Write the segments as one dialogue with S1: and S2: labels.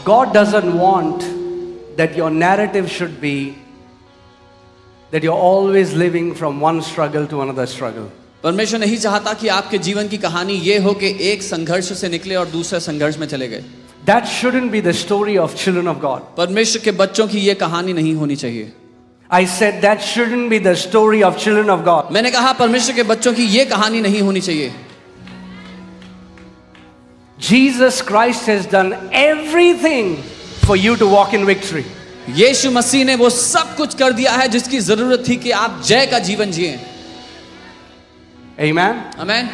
S1: God doesn't want that your narrative should be that you're always living from one struggle to another struggle.
S2: परमेश्वर नहीं चाहता कि आपके जीवन की कहानी ये हो कि एक संघर्ष से निकले और दूसरे संघर्ष में चले गए.
S1: That shouldn't be the story of children of God.
S2: परमेश्वर के बच्चों की ये कहानी नहीं होनी चाहिए.
S1: I said that shouldn't be the story of children of God.
S2: मैंने कहा परमेश्वर के बच्चों की ये कहानी नहीं होनी चाहिए.
S1: Jesus Christ has done everything for you to walk in victory.
S2: यीशु मसीह ने वो सब कुछ कर दिया है जिसकी जरूरत थी कि आप जय का जीवन जिएं.
S1: Amen.
S2: आमीन.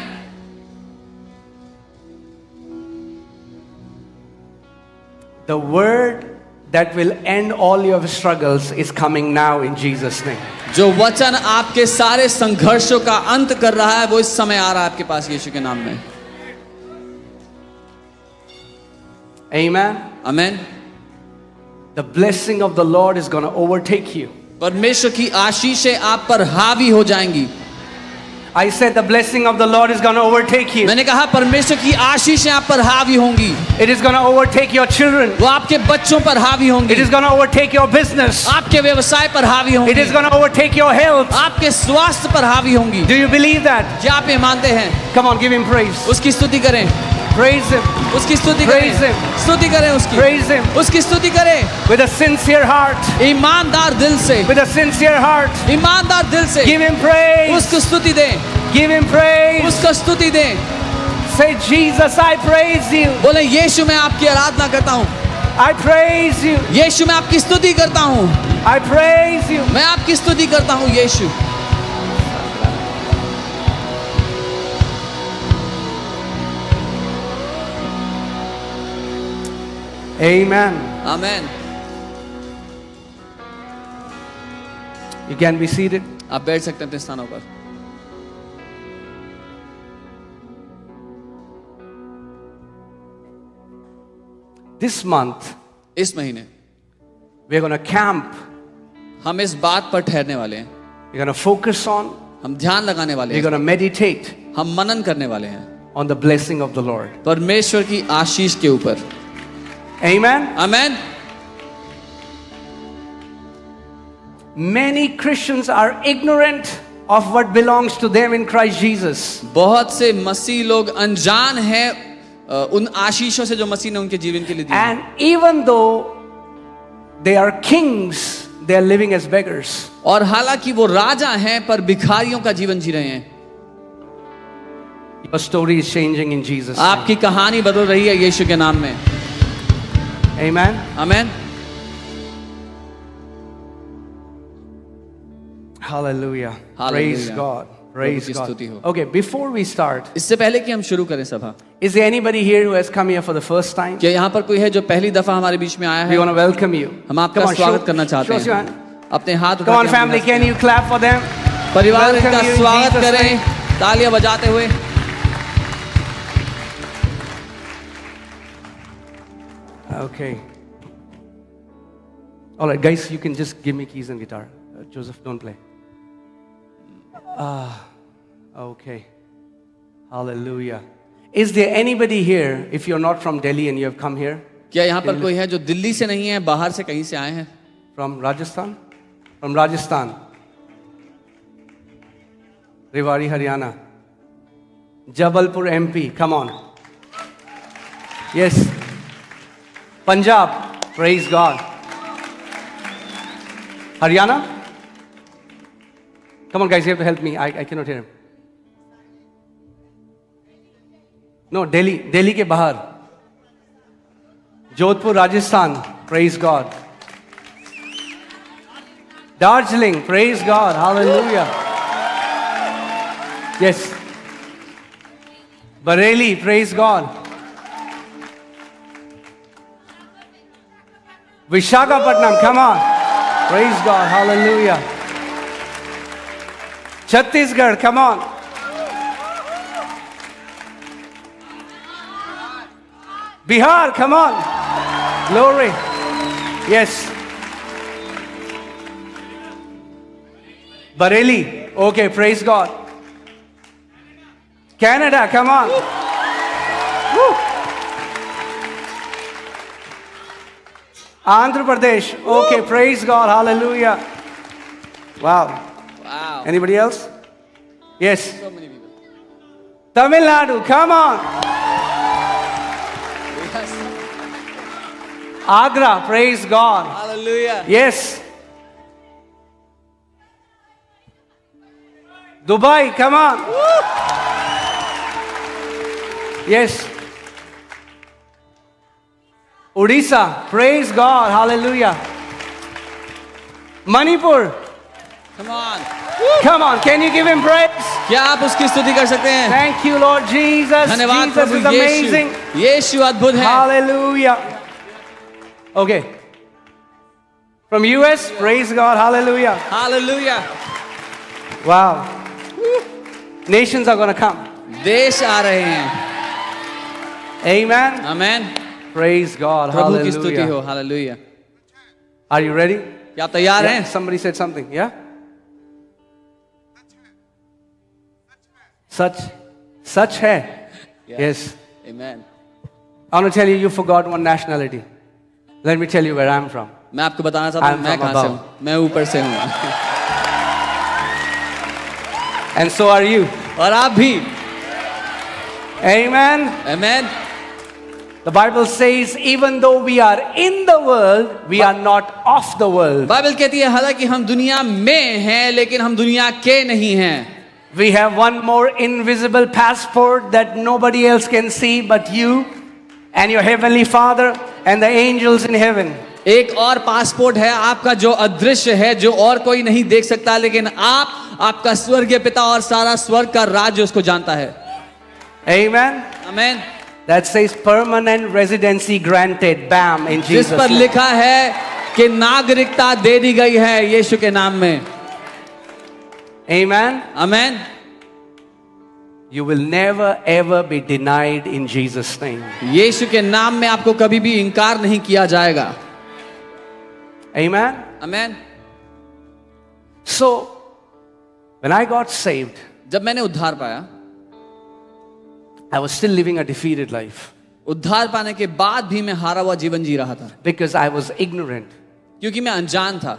S1: The word that will end all your struggles is coming now in Jesus' name.
S2: जो वचन आपके सारे संघर्षों का अंत कर रहा है वो इस समय आ रहा है आपके पास यीशु के नाम में.
S1: Amen.
S2: आमीन.
S1: The blessing of the Lord is going to overtake you.
S2: परमेश्वर की आशीषें आप पर हावी हो जाएंगी.
S1: I said the blessing of the Lord is going to overtake you.
S2: मैंने कहा परमेश्वर की आशीषें आप पर हावी होंगी.
S1: It is going to overtake your children.
S2: वो आपके बच्चों पर हावी होंगी.
S1: It is going to overtake your business.
S2: आपके व्यवसाय पर हावी होंगी.
S1: It is going to overtake your health.
S2: आपके स्वास्थ्य पर हावी होंगी.
S1: Do you believe that?
S2: क्या आप ये मानते हैं?
S1: Come on, give him praise.
S2: उसकी स्तुति करें.
S1: Praise him.
S2: उसकी स्तुति
S1: Praise
S2: करें.
S1: him.
S2: स्तुति करें उसकी.
S1: Praise him.
S2: उसकी स्तुति करें.
S1: With a sincere heart.
S2: ईमानदार दिल से.
S1: With a sincere heart.
S2: ईमानदार दिल से.
S1: Give him praise.
S2: उसको स्तुति दें.
S1: Give him praise.
S2: उसको स्तुति दें.
S1: Say, Jesus, I praise you.
S2: बोले यीशु मैं आपकी आराधना करता हूँ.
S1: I praise you.
S2: यीशु मैं आपकी स्तुति करता हूँ.
S1: I praise you.
S2: मैं आपकी स्तुति करता हूँ यीशु.
S1: Amen.
S2: Amen.
S1: You can be seated.
S2: आप बैठ सकते हैं अपने स्थानों पर.
S1: This month,
S2: इस महीने
S1: we're going to camp.
S2: हम इस बात पर ठहरने वाले हैं.
S1: We're going to focus on.
S2: हम ध्यान लगाने वाले
S1: We're
S2: हैं.
S1: going to meditate
S2: हम मनन करने वाले हैं
S1: on the blessing of the Lord.
S2: परमेश्वर की आशीष के ऊपर.
S1: Amen.
S2: Amen.
S1: Many Christians are ignorant of what belongs to them in Christ Jesus.
S2: बहुत से मसीह लोग अनजान हैं उन आशीषों से जो मसीह ने उनके जीवन के लिए दी.
S1: And even though they are kings, they are living as beggars.
S2: और हालांकि वो राजा हैं पर भिखारियों का जीवन जी रहे हैं.
S1: Your story is changing in Jesus' name.
S2: आपकी कहानी बदल रही है यीशु के नाम में.
S1: Amen.
S2: आमेन.
S1: Hallelujah.
S2: Hallelujah.
S1: Praise God. Praise
S2: प्रभु की
S1: God.
S2: स्तुति हो.
S1: Okay, before we start,
S2: इससे पहले कि हम शुरू करें सभा,
S1: is there anybody here who has come here for the first time?
S2: क्या यहाँ पर कोई है जो पहली दफा हमारे बीच में आया
S1: We
S2: है?
S1: want to welcome you.
S2: हम आपका
S1: Come on,
S2: स्वागत
S1: show-
S2: करना चाहते
S1: show us your
S2: हैं.
S1: hand.
S2: अपने हाथ
S1: Come
S2: उठा
S1: on,
S2: के
S1: family,
S2: हम
S1: can you clap for them?
S2: परिवार
S1: Welcome
S2: का
S1: you in
S2: स्वागत
S1: Jesus'
S2: करें
S1: name.
S2: तालियां बजाते हुए.
S1: Okay. All right, guys, you can just give me keys and guitar. Joseph, don't play. Okay. Hallelujah. Is there anybody here, if you're not from Delhi and you have come here,
S2: क्या यहाँ पर कोई है जो दिल्ली से नहीं है, बाहर से कहीं से आए हैं?
S1: from Rajasthan? From Rajasthan. Rewari, Haryana. Jabalpur, MP. Come on. Yes. Punjab. Praise God. Haryana? Come on, guys, you have to help me. I cannot hear him. No, Delhi. Delhi ke bahar. Jodhpur, Rajasthan. Praise God. Darjeeling. Praise God. Hallelujah. Yes. Bareilly. Praise God. Visakhapatnam. Come on. Praise God. Hallelujah. Chhattisgarh. Come on. Bihar. Come on. Glory. Yes. Bareilly. Okay. Praise God. Canada. Come on. Woo. Andhra Pradesh. Okay, praise God. Hallelujah. Wow.
S2: Wow.
S1: Anybody else? Yes.
S2: So many people.
S1: Tamil Nadu, come on.
S2: Yes.
S1: Agra, praise God.
S2: Hallelujah.
S1: Yes. Dubai, come on. Yes. Odisha, praise God. Hallelujah. Manipur,
S2: Come on.
S1: come on. Can you give him praise?
S2: क्या आप उसकी स्तुति कर सकते हैं?
S1: Thank you, Lord Jesus.
S2: धन्यवाद
S1: Jesus
S2: Prabhu
S1: is amazing.
S2: यीशु. यीशु अद्भुत है.
S1: Hallelujah. Okay. From US, praise God. Hallelujah.
S2: Hallelujah.
S1: Wow. Nations are going to come.
S2: देश आ रहे हैं.
S1: Amen.
S2: आमेन.
S1: Praise God.
S2: प्रभु की स्तुति
S1: Hallelujah.
S2: हो. हालेलुया.
S1: Are you ready?
S2: क्या आप तैयार
S1: Yeah,
S2: हैं?
S1: somebody said something. Yeah? Such hai. Yes.
S2: Amen.
S1: I want to tell you, you forgot one nationality. Let me tell you where I'm from.
S2: मैं आपको बताना चाहता हूँ
S1: I'm
S2: मैं
S1: from
S2: कहाँ से
S1: above.
S2: हूँ. मैं ऊपर से हूँ.
S1: And so are you.
S2: और आप भी.
S1: Amen.
S2: Amen.
S1: The Bible says, even though we are in the world, we are not of the world.
S2: Bible कहती है हालांकि हम दुनिया में हैं लेकिन हम दुनिया के नहीं हैं.
S1: We have one more invisible passport that nobody else can see but you and your heavenly Father and the angels in heaven.
S2: एक और पासपोर्ट है आपका जो अदृश्य है जो और कोई नहीं देख सकता लेकिन आप आपका स्वर्गीय पिता और सारा स्वर्ग का राज्य उसको जानता है.
S1: Amen.
S2: Amen.
S1: That says permanent residency granted. Bam, in
S2: जिस
S1: Jesus'
S2: पर
S1: name.
S2: लिखा है कि नागरिकता दे दी गई है यीशु के नाम में.
S1: Amen.
S2: Amen.
S1: You will never ever be denied in Jesus' name.
S2: यीशु के नाम में आपको कभी भी इनकार नहीं किया जाएगा.
S1: Amen.
S2: Amen.
S1: So, when I got saved,
S2: जब मैंने उद्धार पाया,
S1: I was still living a defeated life
S2: उद्धार पाने के बाद भी मैं हारा हुआ जीवन जी रहा था
S1: because I was ignorant.
S2: क्योंकि मैं अनजान था.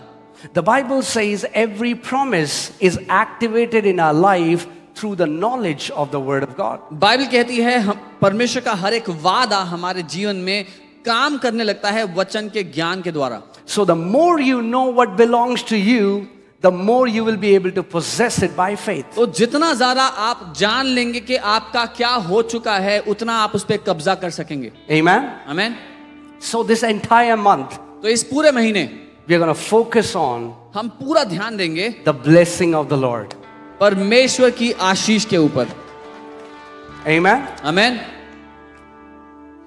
S1: The Bible says every promise is activated in our life through the knowledge of the Word of God.
S2: Bible कहती है हम परमेश्वर का हर एक वादा हमारे जीवन में काम करने लगता है वचन के ज्ञान के द्वारा.
S1: So the more you know what belongs to you, the more you will be able to possess it by faith.
S2: तो जितना ज्यादा आप जान लेंगे कि आपका क्या हो चुका है उतना आप उस पर कब्जा कर सकेंगे.
S1: Amen.
S2: Amen.
S1: So this entire month,
S2: तो इस पूरे महीने
S1: we are going to focus on
S2: हम पूरा ध्यान देंगे
S1: the blessing of the Lord.
S2: परमेश्वर की आशीष के ऊपर.
S1: Amen.
S2: Amen.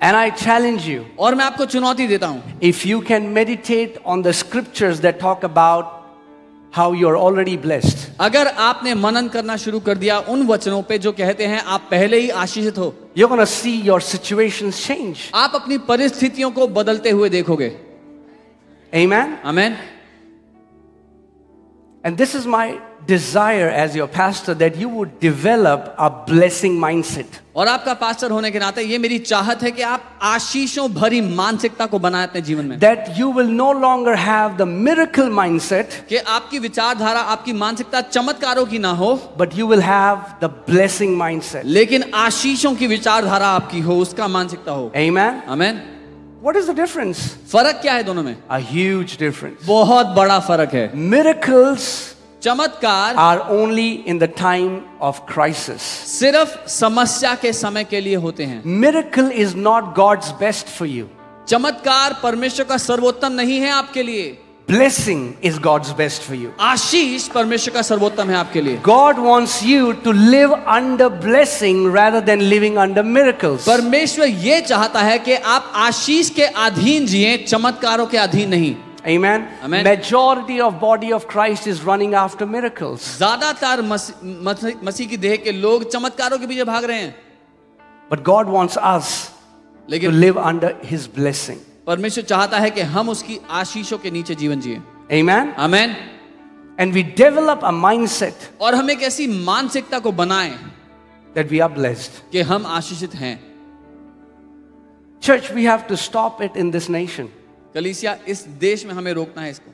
S1: And I challenge you,
S2: और मैं आपको चुनौती देता हूं
S1: if you can meditate on the scriptures that talk about how you're already blessed,
S2: अगर आपने मनन करना शुरू कर दिया उन वचनों पे जो कहते हैं आप पहले ही आशीषित हो,
S1: you're going to see your situations change.
S2: आप अपनी परिस्थितियों को बदलते हुए देखोगे.
S1: Amen.
S2: Amen.
S1: And this is my desire as your pastor, that you would develop a blessing mindset.
S2: और आपका पास्टर होने के नाते ये मेरी चाहत है कि आप आशीषों भरी मानसिकता को बनाएं अपने जीवन में.
S1: That you will no longer have the miracle mindset,
S2: कि आपकी विचारधारा आपकी मानसिकता चमत्कारों की ना हो
S1: but you will have the blessing mindset.
S2: लेकिन आशीषों की विचारधारा आपकी हो, उसका मानसिकता हो.
S1: Amen.
S2: Amen.
S1: What is the difference?
S2: फर्क क्या है दोनों में?
S1: A huge difference.
S2: बहुत बड़ा फर्क है.
S1: Miracles
S2: चमत्कार
S1: are only in the time of crisis.
S2: सिर्फ समस्या के समय के लिए होते हैं.
S1: Miracle is not God's best for you.
S2: चमत्कार परमेश्वर का सर्वोत्तम नहीं है आपके लिए.
S1: Blessing is God's best for you.
S2: आशीष परमेश्वर का सर्वोत्तम है आपके लिए.
S1: God wants you to live under blessing rather than living under miracles.
S2: परमेश्वर ये चाहता है कि आप आशीष के अधीन जिए, चमत्कारों के अधीन नहीं.
S1: Amen.
S2: Amen.
S1: Majority of body of Christ is running after miracles.
S2: ज्यादातर मसीह की देह के लोग चमत्कारों के पीछे भाग रहे हैं.
S1: But God wants us to
S2: लेकिन
S1: live under His blessing.
S2: परमेश्वर चाहता है कि हम उसकी आशीषों के नीचे जीवन जिए.
S1: Amen.
S2: Amen.
S1: And we develop a mindset
S2: और हम एक ऐसी मानसिकता को बनाएं
S1: that we are blessed.
S2: कि हम आशीषित हैं.
S1: Church, we have to stop it in this nation.
S2: कलीसिया इस देश में हमें रोकना है इसको,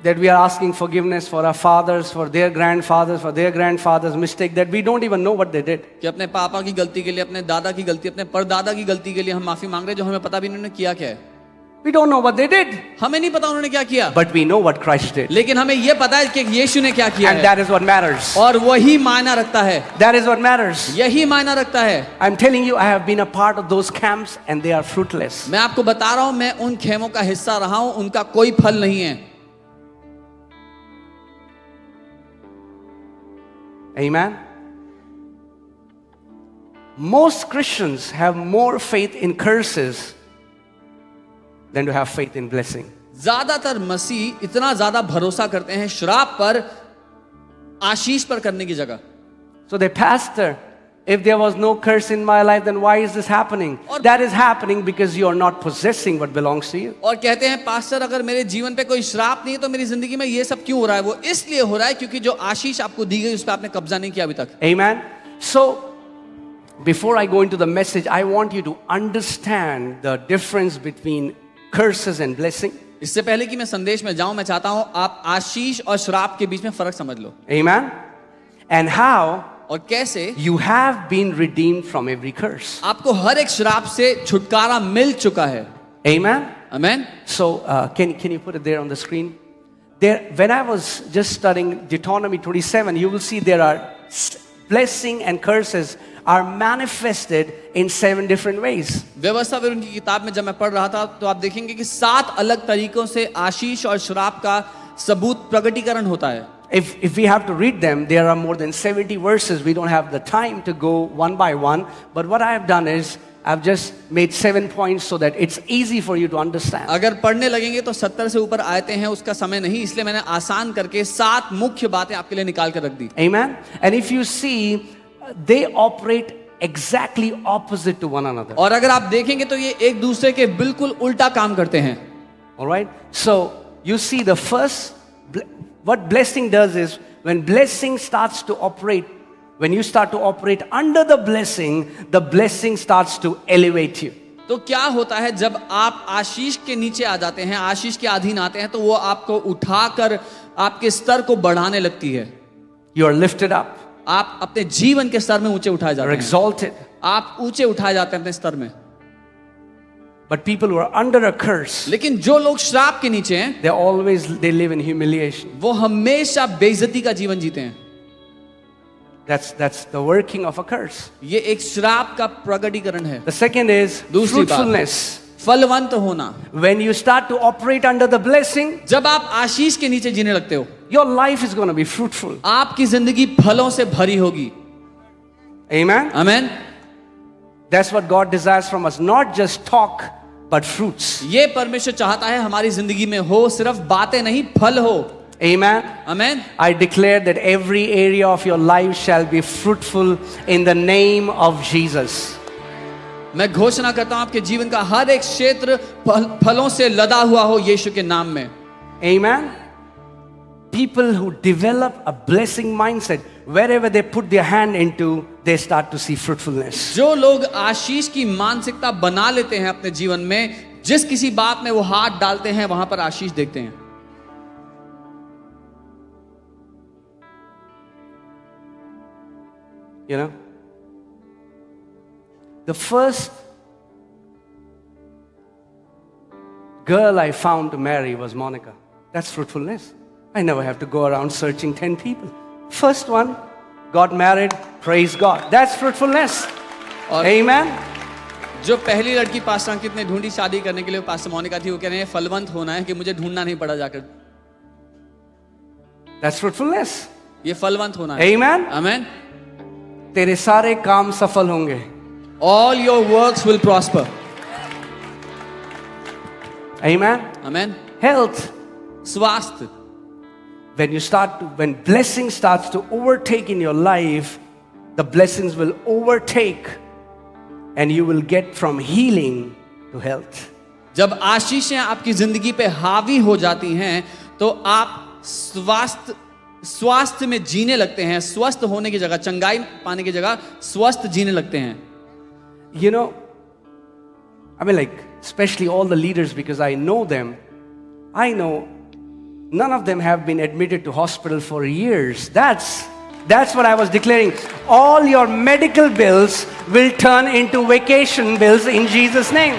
S1: that we are asking forgiveness for our fathers, for their grandfathers' mistake, that we don't even know what they did.
S2: कि अपने पापा की गलती के लिए, अपने दादा की गलती, अपने परदादा की गलती के लिए हम माफी मांग रहे हैं, जो हमें पता भी नहीं उन्होंने किया क्या है।
S1: We don't know what they did,
S2: हमें नहीं पता उन्होंने क्या किया,
S1: but we know what Christ did.
S2: लेकिन हमें यह पता है कि यीशु ने क्या किया
S1: And
S2: है,
S1: that is what matters.
S2: और वही मायना रखता है,
S1: That is what matters.
S2: यही मायना रखता है।
S1: I'm telling you, I have been a part of those camps and they are fruitless.
S2: मैं आपको बता रहा हूं, मैं उन खेमों का हिस्सा रहा हूं, उनका कोई फल नहीं है।
S1: Amen. Most Christians have more faith in curses than to have faith in blessing.
S2: ज्यादातर मसीह इतना ज्यादा भरोसा करते हैं श्राप पर आशीष पर करने की जगह।
S1: So they, pastor, if there was no curse in my life, then why is this happening? That is happening because you are not possessing what belongs to you.
S2: और कहते हैं, पास्टर अगर मेरे जीवन पे कोई श्राप नहीं है तो मेरी जिंदगी में ये सब क्यों हो रहा है? वो इसलिए हो रहा है क्योंकि जो आशीष आपको दी गई उस पर आपने कब्जा नहीं किया अभी तक।
S1: Amen. So before I go into the message, I want you to understand the difference between curses and blessing.
S2: इससे पहले कि मैं संदेश में जाऊं, मैं चाहता हूं आप आशीष और श्राप के बीच में फर्क समझ लो।
S1: Amen. And how
S2: और कैसे
S1: you have been redeemed from every curse.
S2: आपको हर एक श्राप से छुटकारा मिल चुका है।
S1: Amen.
S2: Amen.
S1: So can you put it there on the screen? There, when I was just studying Deuteronomy 27, you will see there are blessing and curses are manifested in 7 different ways.
S2: व्यवस्था फिर उनकी किताब में जब मैं पढ़ रहा था तो आप देखेंगे कि 7 अलग तरीकों से आशीष और श्राप का सबूत प्रकटीकरण होता है।
S1: If we have to read them, there are more than 70 verses. We don't have the time to go one by one. But what I have done is I've just made 7 points so that it's easy for you to understand.
S2: अगर पढ़ने लगेंगे तो 70 से ऊपर आयतें हैं, उसका समय नहीं, इसलिए मैंने आसान करके 7 मुख्य बातें आपके लिए निकाल कर रख दी।
S1: Amen. And if you see, they operate exactly opposite to one another.
S2: और अगर आप देखेंगे तो ये एक दूसरे के बिल्कुल उल्टा काम करते हैं।
S1: All right. So you see, the first, what blessing does is when blessing starts to operate, when you start to operate under the blessing starts to elevate you.
S2: तो क्या होता है जब आप आशीष के नीचे आ जाते हैं, आशीष के अधीन आते हैं, तो वो आपको उठाकर आपके स्तर को बढ़ाने लगती है।
S1: You are lifted up.
S2: आप अपने जीवन के स्तर में ऊंचे उठाए
S1: You are
S2: जाते हैं,
S1: exalted.
S2: आप ऊंचे उठाए जाते हैं अपने स्तर में।
S1: But people who are under a curse,
S2: लेकिन जो लोग श्राप के नीचे हैं,
S1: they live in humiliation.
S2: वो हमेशा बेइज्जती का जीवन जीते हैं।
S1: That's the working of a curse.
S2: ये एक श्राप का प्रकटीकरण है।
S1: The second is
S2: दूसरी बात,
S1: fruitfulness.
S2: फलवंत होना।
S1: When you start to operate under the blessing,
S2: जब आप आशीष के नीचे जीने लगते हो,
S1: your life is going to be fruitful.
S2: आपकी जिंदगी फलों से भरी होगी।
S1: Amen.
S2: Amen.
S1: That's what God desires from us, not just talk but fruits.
S2: ये परमेश्वर चाहता है हमारी जिंदगी में हो सिर्फ बातें नहीं, फल हो।
S1: Amen.
S2: Amen.
S1: I declare that every area of your life shall be fruitful in the name of Jesus.
S2: मैं घोषणा करता हूं आपके जीवन का हर एक क्षेत्र फलों से लदा हुआ हो यीशु के नाम में।
S1: Amen. People who develop a blessing mindset, wherever they put their hand into, they start to see fruitfulness.
S2: जो लोग आशीष की मानसिकता बना लेते हैं अपने जीवन में, जिस किसी बात में वो हाथ डालते हैं वहां पर आशीष देखते हैं।
S1: You know, the first girl I found to marry was Monica. That's fruitfulness. I never have to go around searching 10 people. First one got married, praise God. That's fruitfulness.
S2: और
S1: Amen.
S2: जो पहली लड़की पास्टर अंकित ने ढूंढी शादी करने के लिए पास्टर मोनिका थी, वो कह रहे हैं फलवंत होना है कि मुझे ढूंढना नहीं पड़ा जाकर।
S1: That's fruitfulness.
S2: ये फलवंत होना है।
S1: Amen.
S2: आमेन।
S1: तेरे सारे काम सफल होंगे।
S2: All your works will prosper.
S1: Amen.
S2: Amen.
S1: Health.
S2: स्वास्थ्य।
S1: When blessing starts to overtake in your life, the blessings will overtake and you will get from healing to health.
S2: जब आशीषें आपकी जिंदगी पे हावी हो जाती हैं तो आप स्वास्थ्य में जीने लगते हैं, स्वस्थ होने की जगह, चंगाई पाने की जगह स्वस्थ जीने लगते हैं।
S1: You know, I mean, like, especially all the leaders, because I know them. I know none of them have been admitted to hospital for years. That's what I was declaring. All your medical bills will turn into vacation bills in Jesus' name.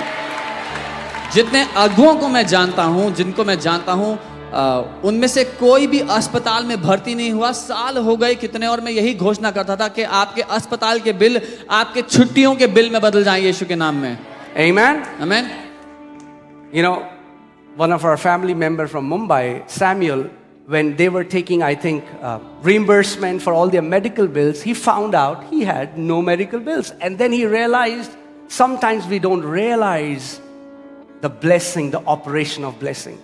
S2: जितने अगुओं को मैं जानता हूं, जिनको मैं जानता हूं, उनमें से कोई भी अस्पताल में भर्ती नहीं हुआ। साल हो गए कितने, और मैं यही घोषणा करता था कि आपके अस्पताल के बिल आपके छुट्टियों के बिल में बदल जाएं यीशु के नाम में।
S1: Amen.
S2: आमीन।
S1: You know, one of our family member from Mumbai, Samuel, when they were taking, I think, reimbursement for all their medical bills, he found out he had no medical bills. And then he realized sometimes we don't realize the blessing, the operation of blessing.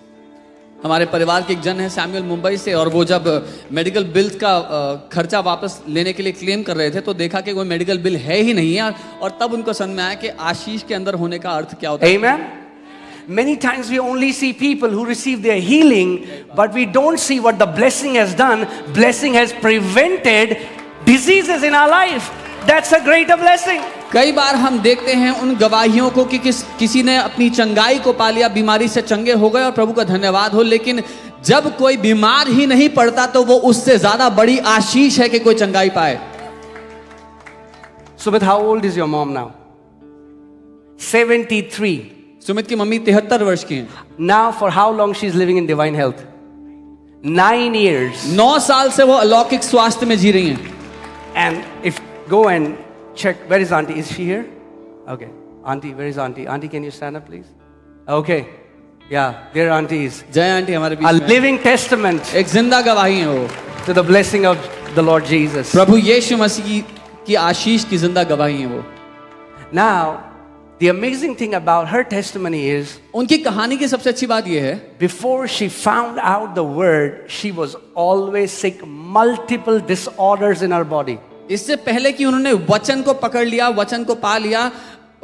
S2: हमारे परिवार के एक जन है Samuel Mumbai से, और वो जब मेडिकल बिल्स का खर्चा वापस लेने के लिए क्लेम कर रहे थे तो देखा कि कोई मेडिकल बिल है ही नहीं है, और तब उनको समझ में आया कि आशीष के अंदर होने का अर्थ क्या होता है।
S1: Amen. Many times we only see people who receive their healing, but we don't see what the blessing has done. Blessing has prevented diseases in our life. That's a greater blessing.
S2: कई बार हम देखते हैं उन गवाहियों को कि किसी ने अपनी चंगाई को पा लिया, बीमारी से चंगे हो गए और प्रभु का धन्यवाद हो, लेकिन जब कोई बीमार ही नहीं पड़ता तो वो उससे ज्यादा बड़ी आशीष है कि कोई चंगाई पाए।
S1: Sumit, how old is your mom now? 73.
S2: Sumit की मम्मी 73 वर्ष की हैं।
S1: Now for how long she's living in divine health? 9 years.
S2: 9 साल से वो अलौकिक स्वास्थ्य में जी रही हैं।
S1: And if go and check, where is auntie? Is she here? Okay. Auntie, where is auntie? Auntie, can you stand up please? Okay. Yeah, dear aunties.
S2: जय aunty हमारे
S1: A
S2: बीच में।
S1: living testament
S2: एक जिंदा गवाही है वो,
S1: to the blessing of the Lord Jesus.
S2: प्रभु यीशु मसीह की आशीष की जिंदा गवाही है वो।
S1: Now, the amazing thing about her testimony is,
S2: उनकी कहानी की सबसे अच्छी बात यह है,
S1: before she found out the word, she was always sick, multiple disorders in her body.
S2: इससे पहले कि उन्होंने वचन को पकड़ लिया, वचन को पा लिया,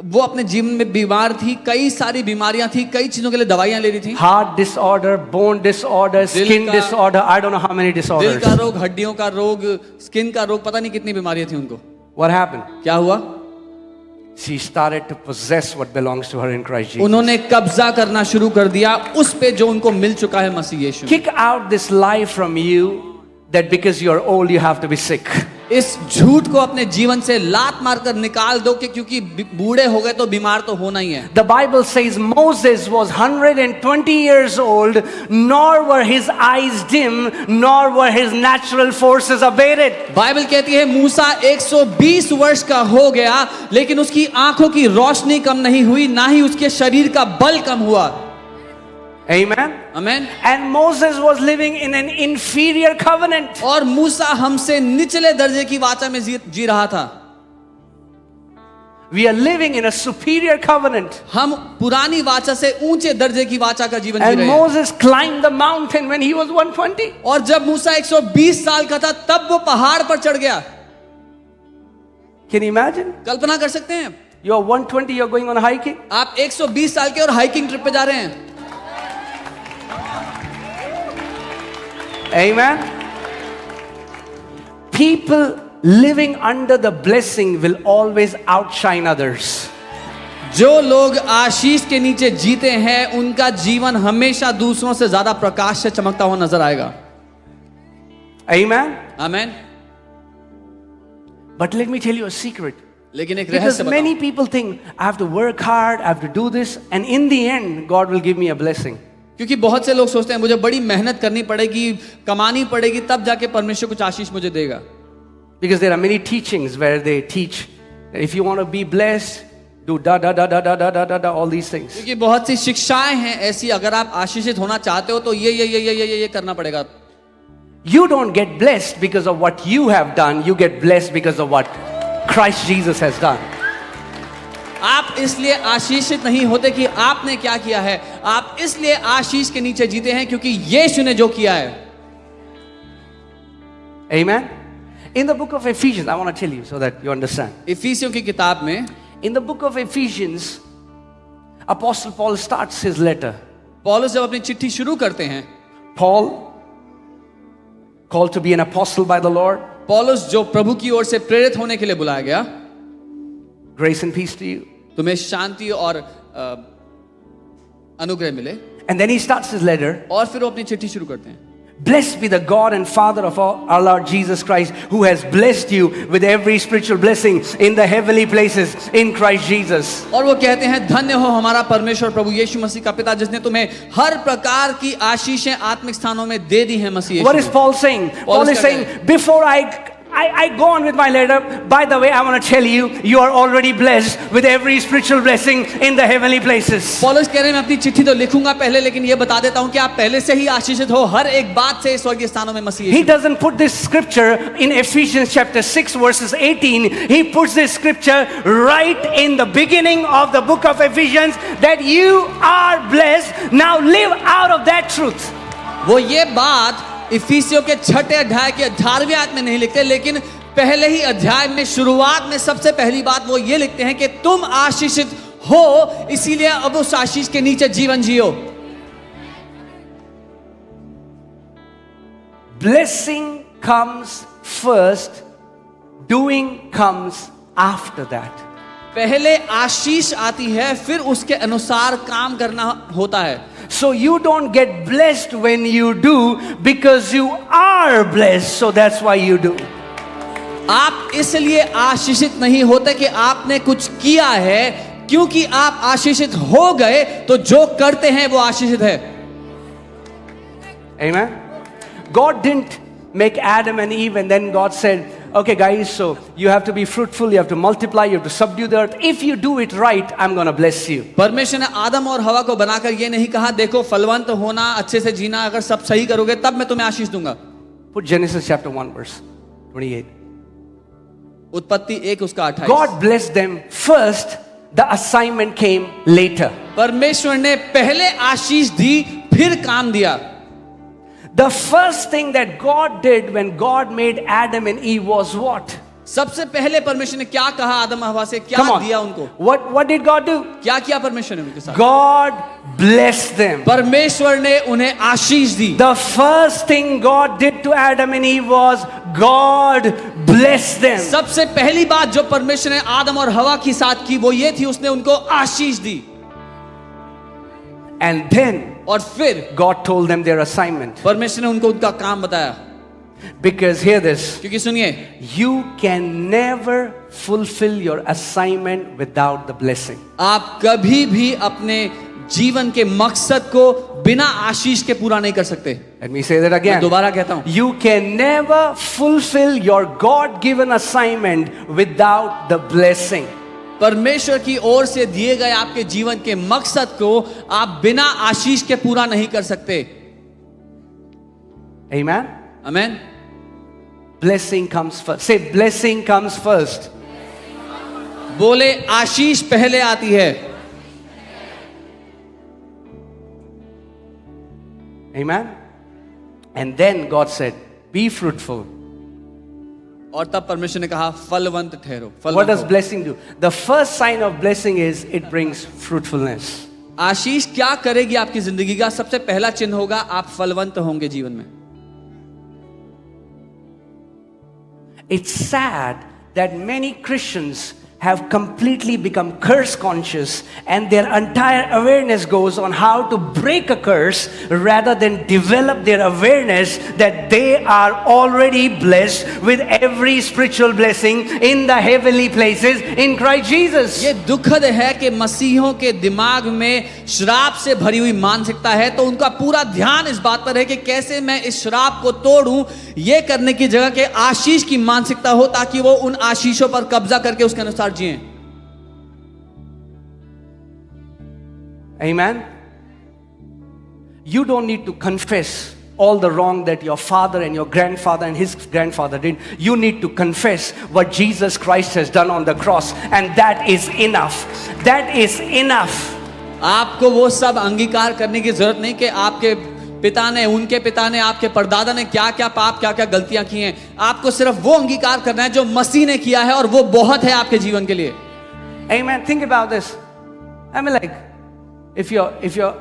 S2: वो अपने जीवन में बीमार थी, कई सारी बीमारियां थी, कई चीजों के लिए दवाइयां ले रही थी।
S1: Heart disorder, bone disorder, skin disorder, I don't know how many
S2: दिल
S1: disorders.
S2: का रोग, हड्डियों का रोग, स्किन का रोग, पता नहीं कितनी बीमारियां थी उनको।
S1: What happened?
S2: क्या हुआ?
S1: She started to possess what belongs to her in Christ Jesus.
S2: उन्होंने कब्जा करना शुरू कर दिया उस पे जो उनको मिल चुका है मसीह यीशु।
S1: Kick out this lie from you that because you're old you have to be sick.
S2: इस झूठ को अपने जीवन से लात मारकर निकाल दो कि क्योंकि बूढ़े हो गए तो बीमार तो होना ही है।
S1: The Bible says Moses was 120 years old, nor were his eyes dim, nor were his natural forces abated.
S2: Bible कहती है मूसा 120 वर्ष का हो गया, लेकिन उसकी आंखों की रोशनी कम नहीं हुई, ना ही उसके शरीर का बल कम हुआ।
S1: Amen.
S2: आमीन।
S1: And Moses was living in an inferior covenant.
S2: और मूसा हमसे निचले दर्जे की वाचा में जी रहा था।
S1: We are living in a superior covenant.
S2: हम पुरानी वाचा से ऊंचे दर्जे की वाचा का जीवन जी
S1: And
S2: रहे हैं।
S1: Moses climbed the mountain when he was 120.
S2: और जब मूसा 120 साल का था तब वो पहाड़ पर चढ़ गया।
S1: Can you imagine?
S2: कल्पना कर सकते हैं?
S1: You're 120, you're going on hiking.
S2: आप 120 साल के और हाइकिंग ट्रिप पे जा रहे हैं।
S1: Amen. People living under the blessing will always outshine others.
S2: जो लोग आशीष के नीचे जीते हैं उनका जीवन हमेशा दूसरों से ज्यादा प्रकाश से चमकता हुआ नजर आएगा।
S1: Amen.
S2: आमीन।
S1: But let me tell you a secret.
S2: लेकिन एक
S1: Because
S2: रहस्य
S1: many
S2: बताऊं।
S1: people think I have to work hard, I have to do this, and in the end, God will give me a blessing.
S2: क्योंकि बहुत से लोग सोचते हैं मुझे बड़ी मेहनत करनी पड़ेगी, कमानी पड़ेगी, तब जाके परमेश्वर कुछ आशीष मुझे देगा।
S1: Because there are many teachings where they teach that if you want to be blessed, do da da da da da da da da da all these things.
S2: क्योंकि बहुत सी शिक्षाएं हैं ऐसी, अगर आप आशीषित होना चाहते हो तो ये करना पड़ेगा।
S1: You don't get blessed because of what you have done, you get blessed because of what Christ Jesus has done.
S2: आप इसलिए आशीषित नहीं होते कि आपने क्या किया है, आप इसलिए आशीष के नीचे जीते हैं क्योंकि यीशु ने जो किया है।
S1: Amen. In the book of Ephesians, I want to tell you so that you understand.
S2: इफिसियों की किताब में,
S1: In the book of Ephesians, Apostle Paul starts his letter.
S2: पौलुस जब अपनी चिट्ठी शुरू करते हैं,
S1: Paul, called to be an apostle by the Lord,
S2: पौलुस जो प्रभु की ओर से प्रेरित होने के लिए बुलाया गया,
S1: grace and peace to you.
S2: तुम्हें शांति और अनुग्रह मिले।
S1: And then he starts his letter.
S2: और फिर वो अपनी चिट्ठी शुरू करते हैं।
S1: Blessed be the God and Father of our Lord Jesus Christ, who has blessed you with every spiritual blessing in the heavenly places in Christ Jesus.
S2: और वो कहते हैं धन्य हो हमारा परमेश्वर प्रभु यीशु मसीह का पिता, जिसने तुम्हें हर प्रकार की आशीषें आत्मिक स्थानों में दे दी हैं मसीह यीशु
S1: What is
S2: में।
S1: Paul saying? Paul is saying, before I go on with my letter, by the way, I want to tell you, you are already blessed with every spiritual blessing in the heavenly places.
S2: पौलुस कह रहे हैं मैं अपनी चिट्ठी तो लिखूंगा पहले, लेकिन ये बता देता हूं कि आप पहले से ही आशीषित हो हर एक बात से स्वर्गीय स्थानों में मसीह
S1: He
S2: Yeshu.
S1: doesn't put this scripture in Ephesians chapter 6 verses 18. He puts this scripture right in the beginning of the book of Ephesians that you are blessed. Now live out of that truth.
S2: वो ये बात इफिसियों के 6 अध्याय के 18वें आयत में नहीं लिखते, लेकिन पहले ही अध्याय में शुरुआत में सबसे पहली बात वो ये लिखते हैं कि तुम आशीषित हो, इसीलिए अब उस आशीष के नीचे जीवन जियो।
S1: Blessing comes first, doing comes after that.
S2: पहले आशीष आती है, फिर उसके अनुसार काम करना होता है।
S1: So you don't get blessed when you do, because you are blessed, so that's why you do.
S2: आप इसलिए आशीषित नहीं होते कि आपने कुछ किया है, क्योंकि आप आशीषित हो गए तो जो करते हैं वो आशीषित है।
S1: Amen. God didn't make Adam and Eve and then God said, okay guys, so you have to be fruitful, you have to multiply, you have to subdue the earth. If you do it right, I'm going to bless you.
S2: परमेश्वर ने आदम और हवा को बनाकर ये नहीं कहा देखो फलवंत होना, अच्छे से जीना, अगर सब सही करोगे तब मैं तुम्हें आशीष दूंगा।
S1: Put Genesis chapter 1 verse 28.
S2: उत्पत्ति 1 उसका 28।
S1: God blessed them first, the assignment came later.
S2: परमेश्वर ने पहले आशीष दी, फिर काम दिया।
S1: The first thing that God did when God made Adam and Eve was what?
S2: सबसे पहले परमेश्वर ने क्या कहा आदम हवा से, क्या
S1: Come on.
S2: दिया उनको?
S1: What did God do?
S2: क्या किया परमेश्वर ने उनके साथ?
S1: God blessed them.
S2: परमेश्वर ने उन्हें आशीष दी।
S1: The first thing God did to Adam and Eve was God blessed them.
S2: सबसे पहली बात जो परमेश्वर ने आदम और हवा के साथ की वो ये थी, उसने उनको आशीष दी।
S1: And then
S2: और फिर
S1: God told them their assignment.
S2: परमेश्वर ने उनको उनका काम बताया।
S1: Because hear this,
S2: क्योंकि सुनिए,
S1: you can never fulfill your assignment without the blessing.
S2: आप कभी भी अपने जीवन के मकसद को बिना आशीष के पूरा नहीं कर सकते।
S1: Let me say that
S2: मैं
S1: again.
S2: दोबारा कहता हूं,
S1: You can never fulfill your God-given assignment without the blessing.
S2: परमेश्वर की ओर से दिए गए आपके जीवन के मकसद को आप बिना आशीष के पूरा नहीं कर सकते।
S1: Amen?
S2: आमीन।
S1: Blessing comes first. Say, blessing comes first.
S2: बोले आशीष पहले आती है।
S1: Amen? And then God said, be fruitful.
S2: और तब परमेश्वर ने कहा फलवंत ठहरो।
S1: What
S2: फलवंत
S1: does
S2: हो।
S1: blessing do? The first sign of blessing is it brings fruitfulness.
S2: आशीष क्या करेगी आपकी जिंदगी का? सबसे पहला चिन्ह होगा आप फलवंत होंगे जीवन में।
S1: It's sad that many Christians have completely become curse conscious and their entire awareness goes on how to break a curse rather than develop their awareness that they are already blessed with every spiritual blessing in the heavenly places in Christ Jesus.
S2: ये दुखद है कि मसीहों के दिमाग में श्राप से भरी हुई मानसिकता है, तो उनका पूरा ध्यान इस बात पर है कि कैसे मैं इस श्राप को तोड़ूं, ये करने की जगह के आशीष की मानसिकता हो, ताकि वो उन आशीषों पर कब्जा करके उसके अनुसार जिए।
S1: Amen. You don't need to confess all the wrong that your father and your grandfather and his grandfather did. You need to confess what Jesus Christ has done on the cross, and that is enough. That is enough.
S2: आपको वो सब अंगीकार करने की जरूरत नहीं कि आपके पिता ने, उनके पिता ने, आपके परदादा ने क्या क्या पाप, क्या क्या गलतियां की हैं। आपको सिर्फ वो अंगीकार करना है जो मसीह ने किया है, और वो बहुत है आपके जीवन के लिए।
S1: Amen. Think about this. I mean, like, if your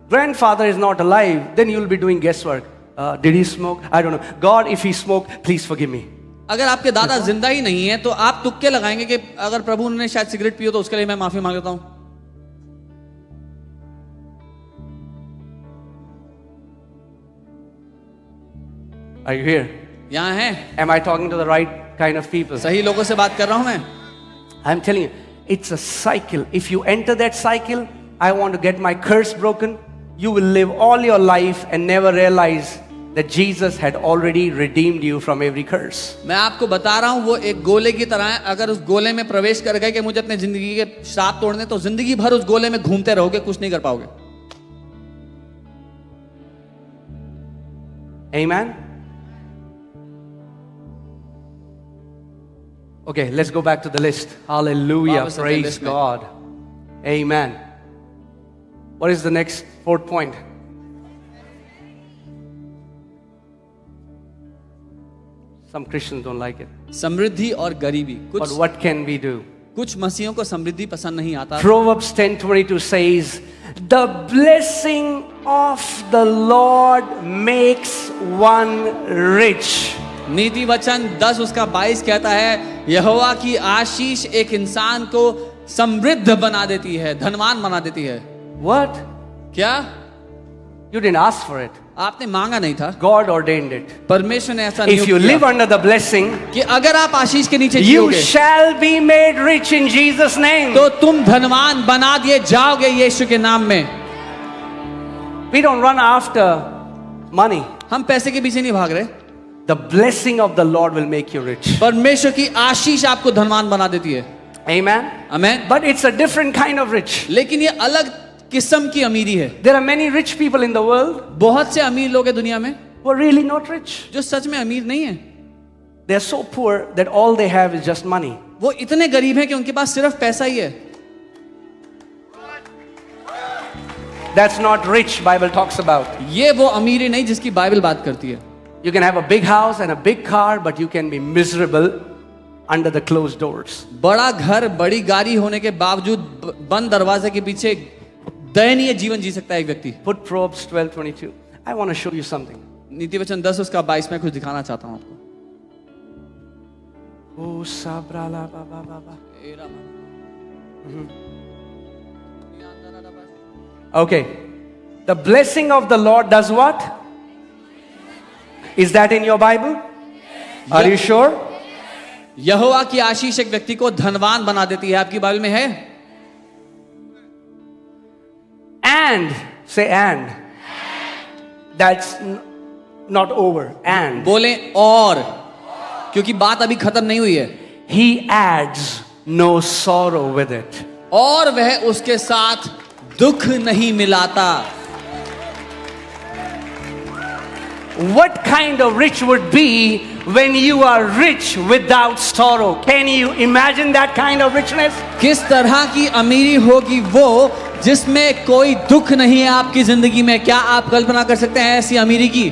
S1: grandfather is not alive, then you'll be doing guesswork. Did he smoke? I don't know. God, if he smoked, please forgive me.
S2: अगर आपके दादा जिंदा ही नहीं है तो आप तुक्के लगाएंगे कि अगर प्रभु ने शायद सिगरेट पियो तो उसके लिए मैं माफी मांग लेता हूं।
S1: Are you here?
S2: यहां है,
S1: Am I talking to the right kind of people?
S2: सही लोगों से बात कर रहा हूं मैं।
S1: I'm telling you, it's a cycle. If you enter that cycle, I want to get my curse broken. You will live all your life and never realize that Jesus had already redeemed you from every curse.
S2: मैं आपको बता रहा हूं वो एक गोले की तरह है। अगर उस गोले में प्रवेश कर गए कि मुझे अपने जिंदगी के श्राप तोड़ने, तो जिंदगी भर उस गोले में घूमते रहोगे, कुछ नहीं कर पाओगे।
S1: Amen. Okay, let's go back to the list. Hallelujah.
S2: वापस अपने
S1: Praise
S2: list में।
S1: God. Amen. What is the next fourth point? Some Christians don't like it.
S2: समृद्धि और गरीबी।
S1: But
S2: कुछ
S1: what can we do?
S2: कुछ मसीहों को समृद्धि पसंद नहीं आता।
S1: Proverbs 10:22 says, "The blessing of the Lord makes one rich."
S2: नीति वचन 10 उसका 22 कहता है, यहोवा की आशीष एक इंसान को समृद्ध बना देती है, धनवान बना देती है।
S1: What?
S2: क्या?
S1: You didn't ask for it.
S2: आपने मांगा नहीं था,
S1: God ordained it.
S2: परमेश्वर ने ऐसा
S1: If
S2: नियुक्त
S1: you
S2: किया
S1: live under the blessing,
S2: कि अगर आप आशीष के नीचे
S1: you
S2: जियोगे
S1: shall be made rich in Jesus' name.
S2: तो तुम धनवान बना दिए जाओगे यीशु के नाम में।
S1: We don't run after money.
S2: हम पैसे के पीछे नहीं भाग रहे।
S1: The blessing of the Lord will make you rich.
S2: परमेश्वर की आशीष आपको धनवान बना देती है।
S1: Amen.
S2: Amen.
S1: But it's a different kind of rich.
S2: लेकिन ये अलग किस्म की अमीरी है।
S1: There are many rich people in the world
S2: बहुत से अमीर लोग हैं दुनिया में
S1: who are really not rich.
S2: जो सच में अमीर नहीं है।
S1: They are so poor that all they have is just money.
S2: वो इतने गरीब हैं कि उनके पास सिर्फ पैसा ही है।
S1: That's not rich, Bible talks about.
S2: ये वो अमीरी नहीं जिसकी बाइबल बात करती है।
S1: You can have a big house and a big car, but you can be miserable under the closed doors.
S2: बड़ा घर, बड़ी गाड़ी होने के बावजूद बंद दरवाजे के पीछे दयनीय जीवन जी सकता है एक व्यक्ति।
S1: Put Proverbs 12:22. I want to show you something.
S2: नीति वचन 10 उसका 22 में कुछ दिखाना चाहता हूं आपको।
S1: Oh, sabra la ba ba ba ba. Okay. The blessing of the Lord does what? Is that in your Bible? Are you sure?
S2: यहोवा की आशीष एक व्यक्ति को धनवान बना देती है। आपकी बाइबल में है?
S1: And say and. That's not over. And
S2: बोले और, क्योंकि बात अभी खत्म नहीं हुई है।
S1: He adds no sorrow with it.
S2: और वह उसके साथ दुख नहीं मिलाता।
S1: What kind of rich would be when you are rich without sorrow? Can you imagine that kind of richness?
S2: किस तरह की अमीरी होगी वो जिसमें कोई दुख नहीं है आपकी जिंदगी में? क्या आप कल्पना कर सकते हैं ऐसी अमीरी की?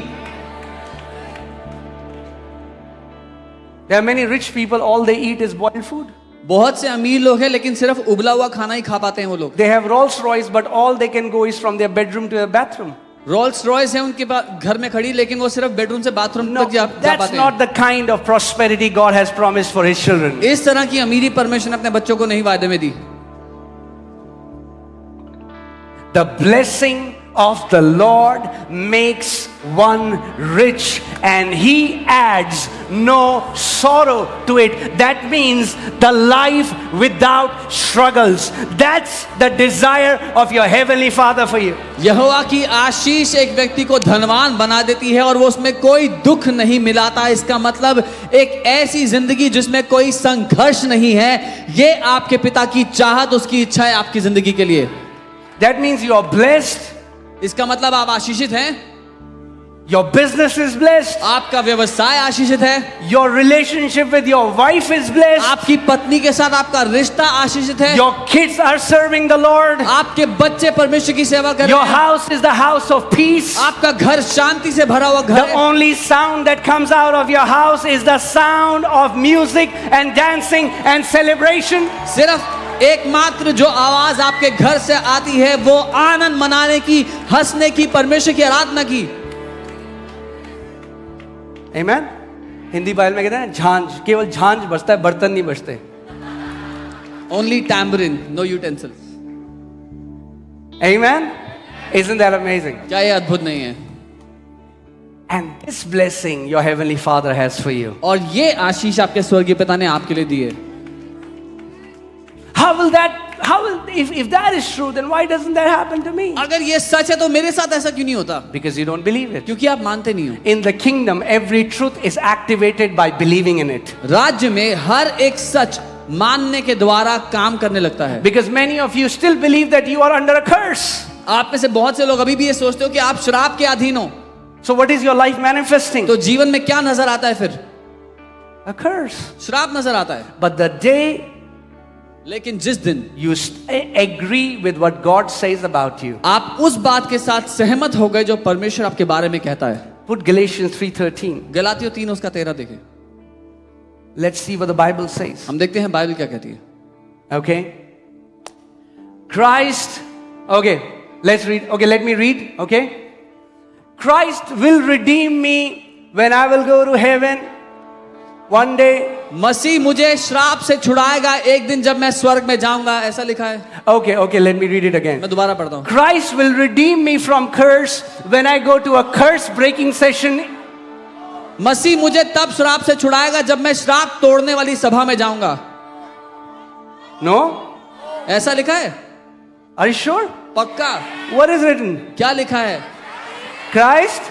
S1: There are many rich people, all they eat is boiled food.
S2: बहुत से अमीर लोग हैं लेकिन सिर्फ उबला हुआ खाना ही खा पाते हैं वो लोग।
S1: They have Rolls Royce, but all they can go is from their bedroom to their bathroom.
S2: Rolls Royce है उनके पास घर में खड़ी, लेकिन वो सिर्फ बेडरूम से बाथरूम
S1: No,
S2: तक जा
S1: that's
S2: पाते
S1: not
S2: हैं।
S1: the kind of prosperity God has promised for His children.
S2: इस तरह की अमीरी परमेश्वर ने अपने बच्चों को नहीं वायदे में दी।
S1: The blessing of the Lord makes one rich and He adds no sorrow to it. That means the life without struggles. That's the desire of your Heavenly Father for you.
S2: यहोवा की आशीष एक व्यक्ति को धनवान बना देती है और वो उसमें कोई दुख नहीं मिलाता। इसका मतलब एक ऐसी जिंदगी जिसमें कोई संघर्ष नहीं है, ये आपके पिता की चाहत, उसकी इच्छा है आपकी जिंदगी के लिए।
S1: That means you are blessed.
S2: इसका मतलब आप आशीषित हैं,
S1: Your business is blessed.
S2: आपका व्यवसाय आशीषित है,
S1: Your relationship with your wife is blessed.
S2: आपकी पत्नी के साथ आपका रिश्ता आशीषित है,
S1: Your kids are serving the Lord.
S2: आपके बच्चे परमेश्वर की सेवा कर
S1: Your
S2: रहे हैं,
S1: house is the house of peace.
S2: आपका घर शांति से भरा हुआ घर
S1: The
S2: है।
S1: only sound that comes out of your house is the sound of music and dancing and celebration.
S2: सिर्फ एकमात्र जो आवाज आपके घर से आती है वो आनंद मनाने की, हंसने की, परमेश्वर की आराधना की।
S1: Amen. हिंदी बाइबल में कहते हैं झांझ, केवल झांझ बजता है, बर्तन नहीं बजते.
S2: Only tambourine, no utensils.
S1: Amen. Isn't that amazing?
S2: क्या ये अद्भुत नहीं है?
S1: And this blessing your heavenly Father has for you.
S2: और ये आशीष आपके स्वर्गीय पिता ने आपके लिए दी है.
S1: If that is true, then why doesn't that happen to me?
S2: अगर ये सच है तो मेरे साथ ऐसा क्यों नहीं होता?
S1: Because you don't believe it.
S2: क्योंकि आप मानते नहीं हो.
S1: In the kingdom, every truth is activated by believing in it.
S2: राज्य में हर एक सच मानने के द्वारा काम करने लगता है.
S1: Because many of you still believe that you are under a curse.
S2: आप में से बहुत से लोग अभी भी ये सोचते हो कि आप श्राप के अधीन हो.
S1: So what is your life manifesting?
S2: तो जीवन में क्या नजर आता है फिर?
S1: A curse.
S2: श्राप नजर आता है.
S1: But the day
S2: लेकिन जिस दिन
S1: you agree with what God says about you.
S2: आप उस बात के साथ सहमत हो गए जो परमेश्वर आपके बारे में कहता है.
S1: Put Galatians 3:13.
S2: गलातियों 3 उसका 13 देखें.
S1: Let's see what the Bible says.
S2: हम देखते हैं बाइबल क्या कहती है.
S1: Okay. Christ. Okay. Let's read. Okay, let me read. Okay. Christ will redeem me when I will go to heaven one day.
S2: मसीह मुझे श्राप से छुड़ाएगा एक दिन जब मैं स्वर्ग में जाऊंगा, ऐसा लिखा है.
S1: Okay, let me read it again.
S2: मैं दोबारा पढ़ता हूं.
S1: Christ will redeem me from curse when I go to a curse breaking session.
S2: मसीह मुझे तब श्राप से छुड़ाएगा जब मैं श्राप तोड़ने वाली सभा में जाऊंगा.
S1: No?
S2: ऐसा लिखा है.
S1: Are you sure?
S2: पक्का.
S1: What is written?
S2: क्या लिखा है?
S1: Christ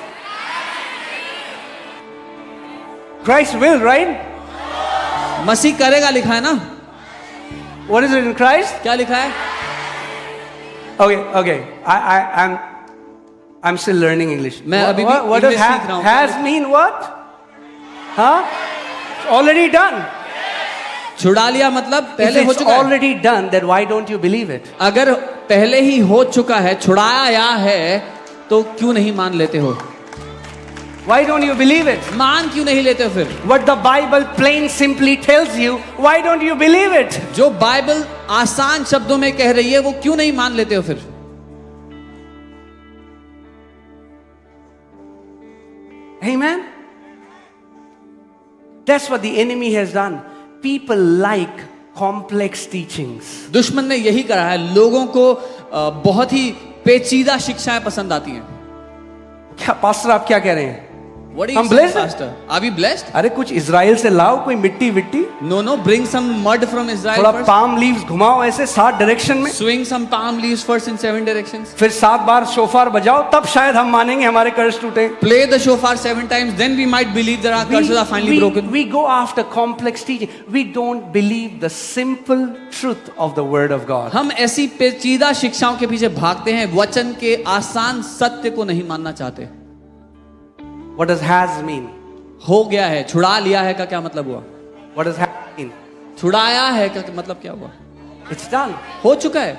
S1: will, right?
S2: मसीह करेगा लिखा है ना.
S1: What is written? Christ?
S2: क्या लिखा है?
S1: Okay. I'm still learning English.
S2: मैं अभी भी
S1: what does
S2: English सीख रहा हूं.
S1: has mean what? Huh? It's already done.
S2: छुड़ा लिया मतलब
S1: If
S2: पहले हो
S1: it's
S2: चुका है.
S1: already done, then why don't you believe it?
S2: अगर पहले ही हो चुका है, छुड़ाया है, तो क्यों नहीं मान लेते हो?
S1: Why don't you believe it?
S2: मान क्यों नहीं लेते हो फिर?
S1: What the Bible plain simply tells you, why don't you believe it?
S2: जो बाइबल आसान शब्दों में कह रही है वो क्यों नहीं मान लेते हो फिर?
S1: Amen? That's what the enemy has done. People like complex teachings.
S2: दुश्मन ने यही करा है. लोगों को बहुत ही पेचीदा शिक्षाएं पसंद आती हैं.
S1: क्या पास्टर आप क्या कह रहे हैं?
S2: What are you
S1: I'm
S2: saying,
S1: blessed.
S2: pastor? Are we blessed?
S1: अरे कुछ इजराइल से लाओ, कोई मिट्टी विट्टी,
S2: No, bring some mud from Israel
S1: थोड़ा
S2: first.
S1: पाम लीव्स घुमाओ ऐसे 7 डायरेक्शन में,
S2: Swing some palm leaves first in 7 directions.
S1: फिर 7 बार शोफार बजाओ, तब शायद हम मानेंगे हमारे कर्ज टूटे.
S2: Play the shofar 7 times, then we might believe that our curses are finally broken.
S1: We go after complex teaching. We don't believe the simple truth of the word of God.
S2: हम ऐसी पेचीदा शिक्षाओं के पीछे भागते हैं, वचन के आसान सत्य को नहीं मानना चाहते.
S1: What does has mean?
S2: हो गया है, छुड़ा लिया है का क्या मतलब हुआ?
S1: What does has mean?
S2: छुड़ाया है का मतलब क्या हुआ?
S1: It's done.
S2: हो चुका है.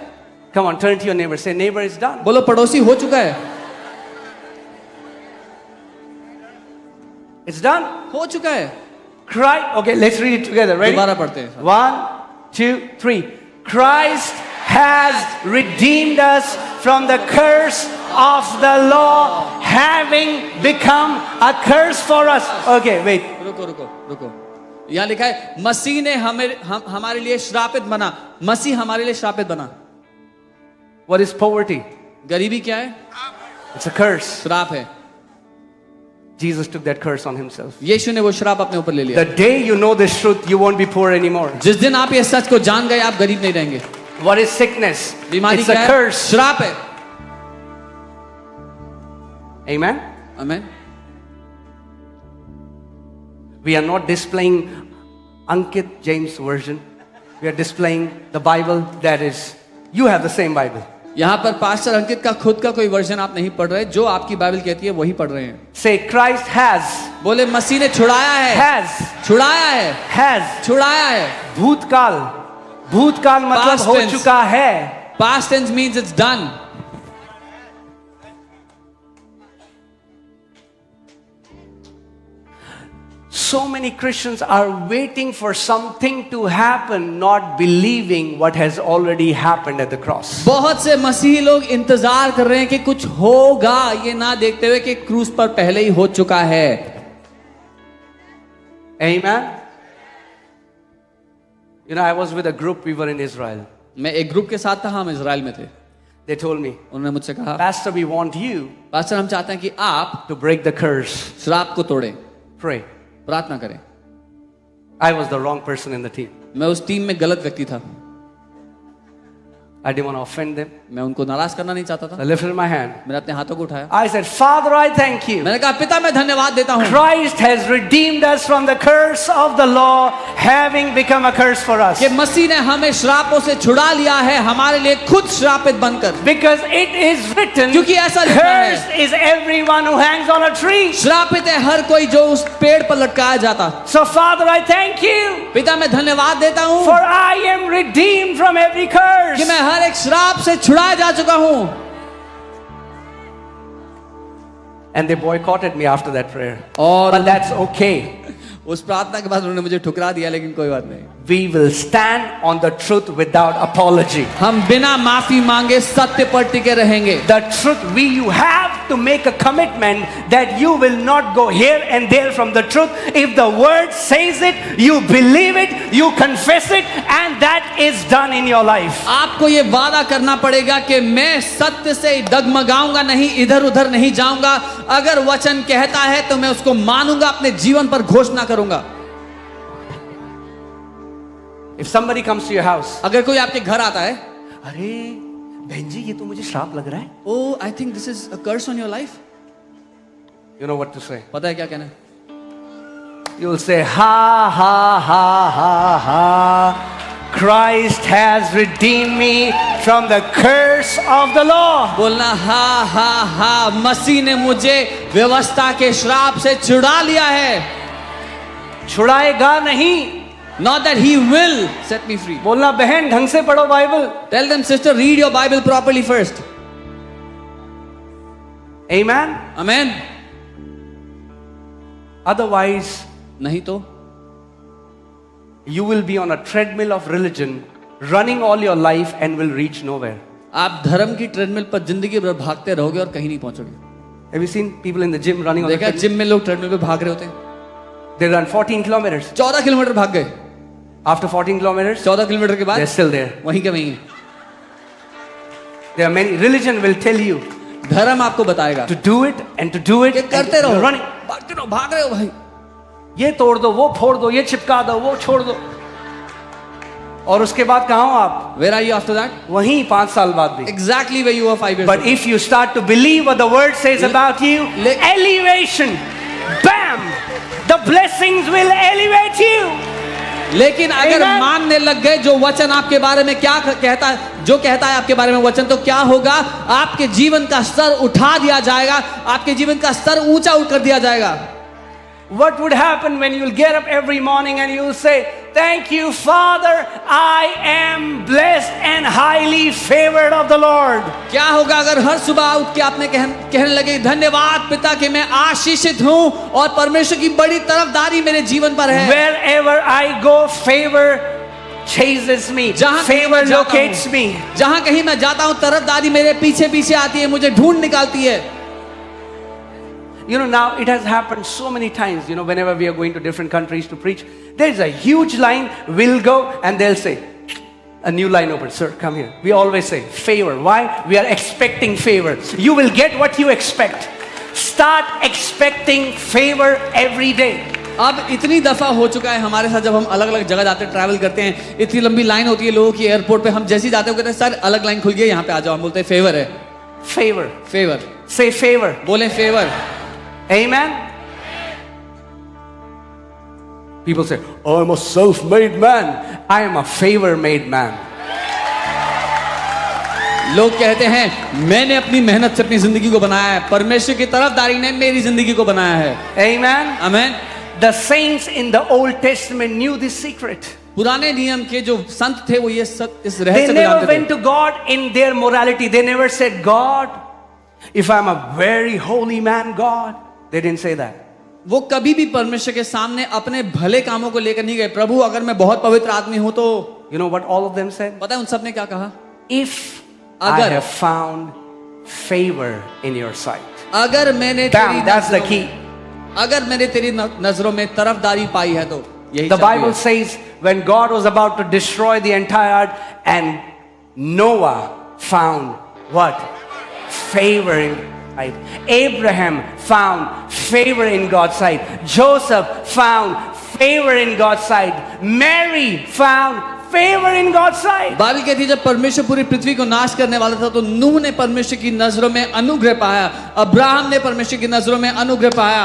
S1: Come on, turn to your neighbor. Say, neighbor, it's done.
S2: बोलो पड़ोसी, हो चुका है.
S1: It's done.
S2: हो चुका है.
S1: Christ. Okay, let's read it together. Ready?
S2: दोबारा पढ़ते हैं.
S1: 1, 2, 3. Christ has redeemed us from the curse of the law, having become a curse for us. Okay, wait.
S2: रुको. यहाँ लिखा है मसीह ने हमारे लिए श्रापित बना. मसीह हमारे लिए श्रापित बना.
S1: What is poverty?
S2: गरीबी क्या है?
S1: It's a curse.
S2: श्राप है.
S1: Jesus took that curse on himself.
S2: यीशु ने वो श्राप अपने ऊपर ले लिया.
S1: The day you know this truth, you won't be poor anymore.
S2: जिस दिन आप ये सच को जान गए, आप गरीब नहीं रहेंगे.
S1: What is sickness?
S2: बीमारी
S1: It's a
S2: क्या है?
S1: curse.
S2: श्राप है.
S1: Amen?
S2: Amen.
S1: We are not displaying Ankit James version. We are displaying the Bible that is, you have the same Bible.
S2: यहाँ पर पास्टर अंकित का खुद का कोई वर्जन आप नहीं पढ़ रहे, जो आपकी बाइबल कहती है वही पढ़ रहे हैं.
S1: Say, Christ has.
S2: बोले मसीह ने छुड़ाया है.
S1: Has.
S2: छुड़ाया है.
S1: Has.
S2: छुड़ाया है.
S1: भूतकाल मतलब
S2: Past
S1: हो
S2: tense.
S1: चुका है.
S2: Past tense means it's done.
S1: So many Christians are waiting for something to happen, not believing what has already happened at the cross.
S2: बहुत से मसीही लोग इंतजार कर रहे हैं कि कुछ होगा, ये ना देखते हुए कि क्रूस पर पहले ही हो चुका है.
S1: Amen. You know, I was with a group, we were in Israel.
S2: मैं एक ग्रुप के साथ था, हम इजराइल में थे.
S1: They told me,
S2: उन्होंने मुझसे कहा,
S1: Pastor, we want you
S2: pastor हम चाहते हैं कि आप
S1: to break the curse.
S2: श्राप को तोड़ें,
S1: Pray.
S2: प्रार्थना करें.
S1: I was the wrong person in the team.
S2: मैं उस टीम में गलत व्यक्ति था.
S1: I didn't want to offend them.
S2: मैं उनको नाराज करना नहीं चाहता था.
S1: I lifted my hand.
S2: मैंने अपने हाथों को उठाया.
S1: I said, Father, I thank you.
S2: मैंने कहा, पिता मैं धन्यवाद देता हूँ.
S1: Christ has redeemed us from the curse of the law, having become a curse for us.
S2: कि मसीह ने हमें श्रापों से छुड़ा लिया है, हमारे लिए खुद श्रापित बनकर.
S1: Because it is written,
S2: क्योंकि ऐसा लिखा है,
S1: cursed is everyone who hangs on a tree.
S2: श्रापित है हर कोई जो उस पेड़ पर लटकाया जाता.
S1: So, Father, I thank you,
S2: पिता मैं धन्यवाद देता हूँ
S1: for I am redeemed from every curse.
S2: कि मैं हर एक श्राप से छुड़ाया जा चुका हूँ.
S1: And they boycotted me after that prayer.
S2: और
S1: But that's okay.
S2: उस प्रार्थना के बाद उन्होंने मुझे ठुकरा दिया, लेकिन कोई बात नहीं.
S1: We will stand on the truth without apology.
S2: हम बिना माफी मांगे सत्य पर टिके रहेंगे.
S1: The truth, you have to make a commitment that you will not go here and there from the truth. If the word says it, you believe it, you confess it, and that is done in your life.
S2: आपको ये वादा करना पड़ेगा कि मैं सत्य से डगमगाऊंगा नहीं, इधर उधर नहीं जाऊंगा. अगर वचन कहता है तो मैं उसको मानूंगा, अपने जीवन पर घोषणा करूंगा.
S1: If somebody comes to your house,
S2: अगर कोई आपके घर आता है,
S1: अरे बहन जी ये तो मुझे श्राप लग रहा है.
S2: Oh, I think this is a curse on your life.
S1: You know what to say.
S2: पता है क्या कहना है?
S1: You'll say, ha ha ha ha ha. Christ has redeemed me from the curse of the law.
S2: बोलना हा हा हा, मसीह ने मुझे व्यवस्था के श्राप से छुड़ा लिया है.
S1: छुड़ाएगा नहीं.
S2: Not that he will set me free.
S1: बोलना बहन ढंग से पढ़ो Bible.
S2: Tell them, sister, read your Bible properly first.
S1: Amen.
S2: Amen.
S1: Otherwise,
S2: नहीं तो
S1: you will be on a treadmill of religion, running all your life and will reach nowhere.
S2: आप धर्म की ट्रेडमिल पर जिंदगी भर भागते रहोगे और कहीं नहीं पहुंचोगे.
S1: Have you seen people in the gym running on the
S2: देखा
S1: treadmill?
S2: जिम में लोग ट्रेडमिल पे भाग रहे होते हैं.
S1: They run 14 kilometers.
S2: 14 किलोमीटर भाग गए.
S1: After 14 kilometers,
S2: 14 किलोमीटर के
S1: they're
S2: बाद
S1: still there.
S2: वहीं के वहीं.
S1: There are many. Religion will tell you
S2: धर्म आपको बताएगा
S1: to do it and to do it.
S2: कि
S1: and
S2: करते
S1: you're
S2: रहो,
S1: running.
S2: भागते रहो, भाग रहे हो भाई.
S1: ये तोड़ दो, वो फोड़ दो, ये चिपका दो, वो छोड़ दो. और उसके बाद कहाँ हो आप?
S2: Where are you after that?
S1: वहीं 5 साल बाद भी.
S2: Exactly where you were 5 years
S1: But
S2: old.
S1: if you start to believe what the word says about you, elevation, bam, the blessings will elevate you.
S2: लेकिन अगर
S1: Amen.
S2: मानने लग गए जो वचन आपके बारे में क्या कहता है, जो कहता है आपके बारे में वचन, तो क्या होगा? आपके जीवन का स्तर उठा दिया जाएगा, आपके जीवन का स्तर ऊंचा उठ कर दिया जाएगा.
S1: What would happen when you'll get up every morning and you'll say, thank you, Father, I am blessed and highly favored of the Lord.
S2: क्या होगा अगर हर सुबह उठ के आपने कहने लगे, धन्यवाद पिता कि मैं आशीषित हूं और परमेश्वर की बड़ी तरफदारी मेरे जीवन पर है.
S1: Wherever I go, favor chases me. Favor locates me.
S2: जहां कहीं मैं जाता हूं, तरफदारी मेरे पीछे पीछे आती है, मुझे ढूंढ निकालती है.
S1: You know, now it has happened so many times, you know, whenever we are going to different countries to preach, there's a huge line, we'll go and they'll say, a new line open, sir, come here. We always say, favor. Why? We are expecting favor. You will get what you expect. Start expecting favor every day.
S2: अब इतनी दफा हो चुका है हमारे साथ, जब हम अलग अलग जगह जाते हैं, ट्रैवल करते हैं, इतनी लंबी लाइन होती है लोगों की एयरपोर्ट पे. हम जैसे ही जाते हैं कहते हैं, सर अलग लाइन खुल गई, यहाँ पे आ जाओ. हम बोलते हैं फेवर है.
S1: Favor.
S2: फेवर.
S1: Say favor.
S2: बोले favour.
S1: Amen. People say, oh, I'm a self-made man. I am a favor-made man.
S2: लोग कहते हैं मैंने अपनी मेहनत से अपनी जिंदगी को बनाया है, परमेश्वर की तरफदारी ने मेरी जिंदगी को बनाया है.
S1: Amen.
S2: आमीन.
S1: The saints in the Old Testament knew this secret.
S2: पुराने नियम के जो संत थे वो इस
S1: They
S2: रहस्य को
S1: never
S2: जानते
S1: went
S2: थे.
S1: to God in their morality. They never said, God, if I'm a very holy man, God. They didn't say that.
S2: वो कभी भी परमेश्वर के सामने अपने भले कामों को लेकर नहीं गए. प्रभु अगर मैं बहुत पवित्र आदमी हूं तो.
S1: You know what all of them said?
S2: पता है उन सब ने क्या कहा?
S1: If I have found favor in your sight.
S2: अगर मैंने
S1: Bam, that's the key.
S2: अगर मैंने तेरी नजरों में तरफदारी पाई है तो यही
S1: The
S2: चाहती
S1: Bible
S2: है।
S1: says when God was about to destroy the entire earth, and Noah found what? Favor in sight. Abraham found favor in God's sight. Joseph found favor in God's sight. Mary found favor in God's sight.
S2: Bible कहती है जब परमेश्वर पूरी पृथ्वी को नाश करने वाला था तो नूह ने परमेश्वर की नजरों में अनुग्रह पाया, अब्राहम ने परमेश्वर की नजरों में अनुग्रह पाया,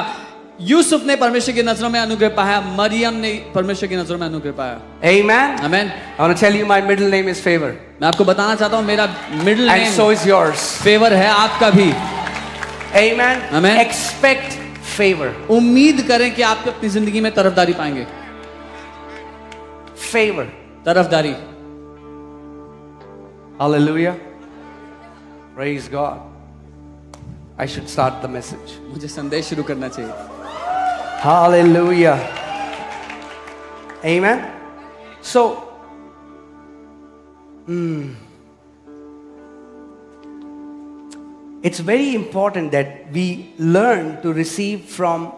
S2: यूसुफ ने परमेश्वर की नजरों में अनुग्रह पाया, मरियम ने परमेश्वर की नजरों में अनुग्रह पाया।
S1: Amen.
S2: Amen.
S1: I want to tell you my middle name is Favor.
S2: मैं आपको बताना चाहता हूँ मेरा middle
S1: And so
S2: name
S1: is yours.
S2: Favour है, आपका भी।
S1: Amen.
S2: Amen.
S1: Expect favor.
S2: उम्मीद करें कि आप अपनी जिंदगी में तरफदारी पाएंगे।
S1: Favor.
S2: तरफदारी।
S1: Hallelujah. Praise God. I should start the message.
S2: मुझे संदेश शुरू करना चाहिए।
S1: Hallelujah. Amen. So, it's very important that we learn to receive from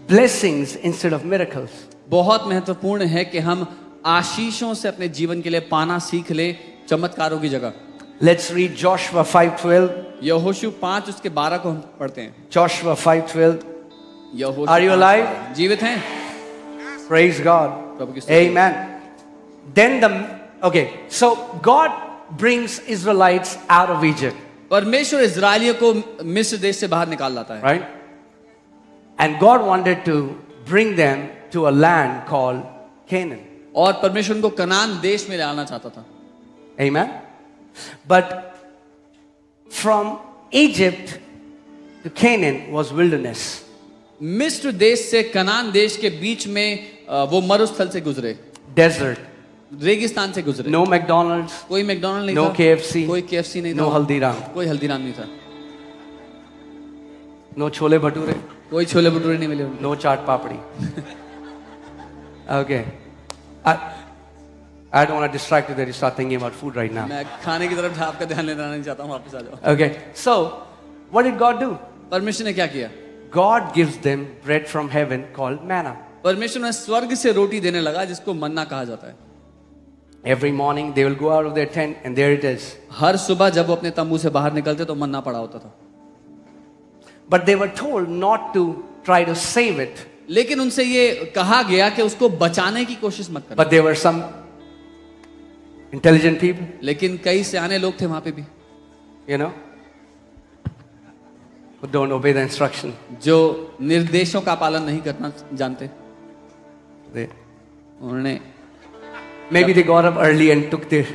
S1: blessings instead of miracles.
S2: बहुत महत्वपूर्ण है कि हम आशीषों से अपने जीवन के लिए पाना सीख ले, चमत्कारों की जगह।
S1: Let's read Joshua 5:12.
S2: यहोशू 5 उसके 12 को हम पढ़ते हैं।
S1: Joshua 5:12.
S2: यहोशू
S1: Are you
S2: 5,
S1: alive?
S2: जीवित हैं?
S1: Praise God.
S2: प्रभु की स्तुति।
S1: Amen. So God brings Israelites out of Egypt,
S2: परमेश्वर इजरायलियों को मिस्र देश से बाहर निकाल लाता है।
S1: right? And God wanted to bring them to a land called Canaan.
S2: और परमेश्वर उनको कनान देश में ले आना चाहता था।
S1: Amen. But from Egypt to Canaan was wilderness.
S2: मिस्र देश से कनान देश के बीच में वो मरुस्थल से गुजरे,
S1: Desert.
S2: रेगिस्तान से गुजरे।
S1: No McDonald's.
S2: कोई मैकडॉनल्ड नहीं
S1: No
S2: था,
S1: KFC.
S2: कोई KFC नहीं
S1: No
S2: था,
S1: Haldiram.
S2: कोई हल्दीराम नहीं था,
S1: No chole bhature.
S2: कोई छोले भटूरे नहीं मिले उनको।
S1: No chaat papdi. Okay. I don't want to distract you that you start thinking about food right now.
S2: मैं खाने की तरफ आपका ध्यान लेना नहीं चाहता हूँ, वापस आ जाओ।
S1: Okay. So, what did God do?
S2: परमेश्वर ने क्या किया?
S1: God gives them bread from heaven called manna.
S2: परमेश्वर ने स्वर्ग से रोटी देने लगा जिसको मन्ना कहा जाता है।
S1: Every morning they will go out of their tent and there it is.
S2: हर सुबह जब वो अपने तंबू से बाहर निकलते तो मन्ना पड़ा होता था।
S1: But they were told not to try to save it.
S2: लेकिन उनसे ये कहा गया कि उसको बचाने की कोशिश मत करना।
S1: But there were some intelligent people,
S2: लेकिन कई सियाने लोग थे वहां पे भी,
S1: you know, who don't obey the instruction.
S2: जो निर्देशों का पालन नहीं करना जानते।
S1: They,
S2: उन्होंने
S1: maybe they got up early and took their.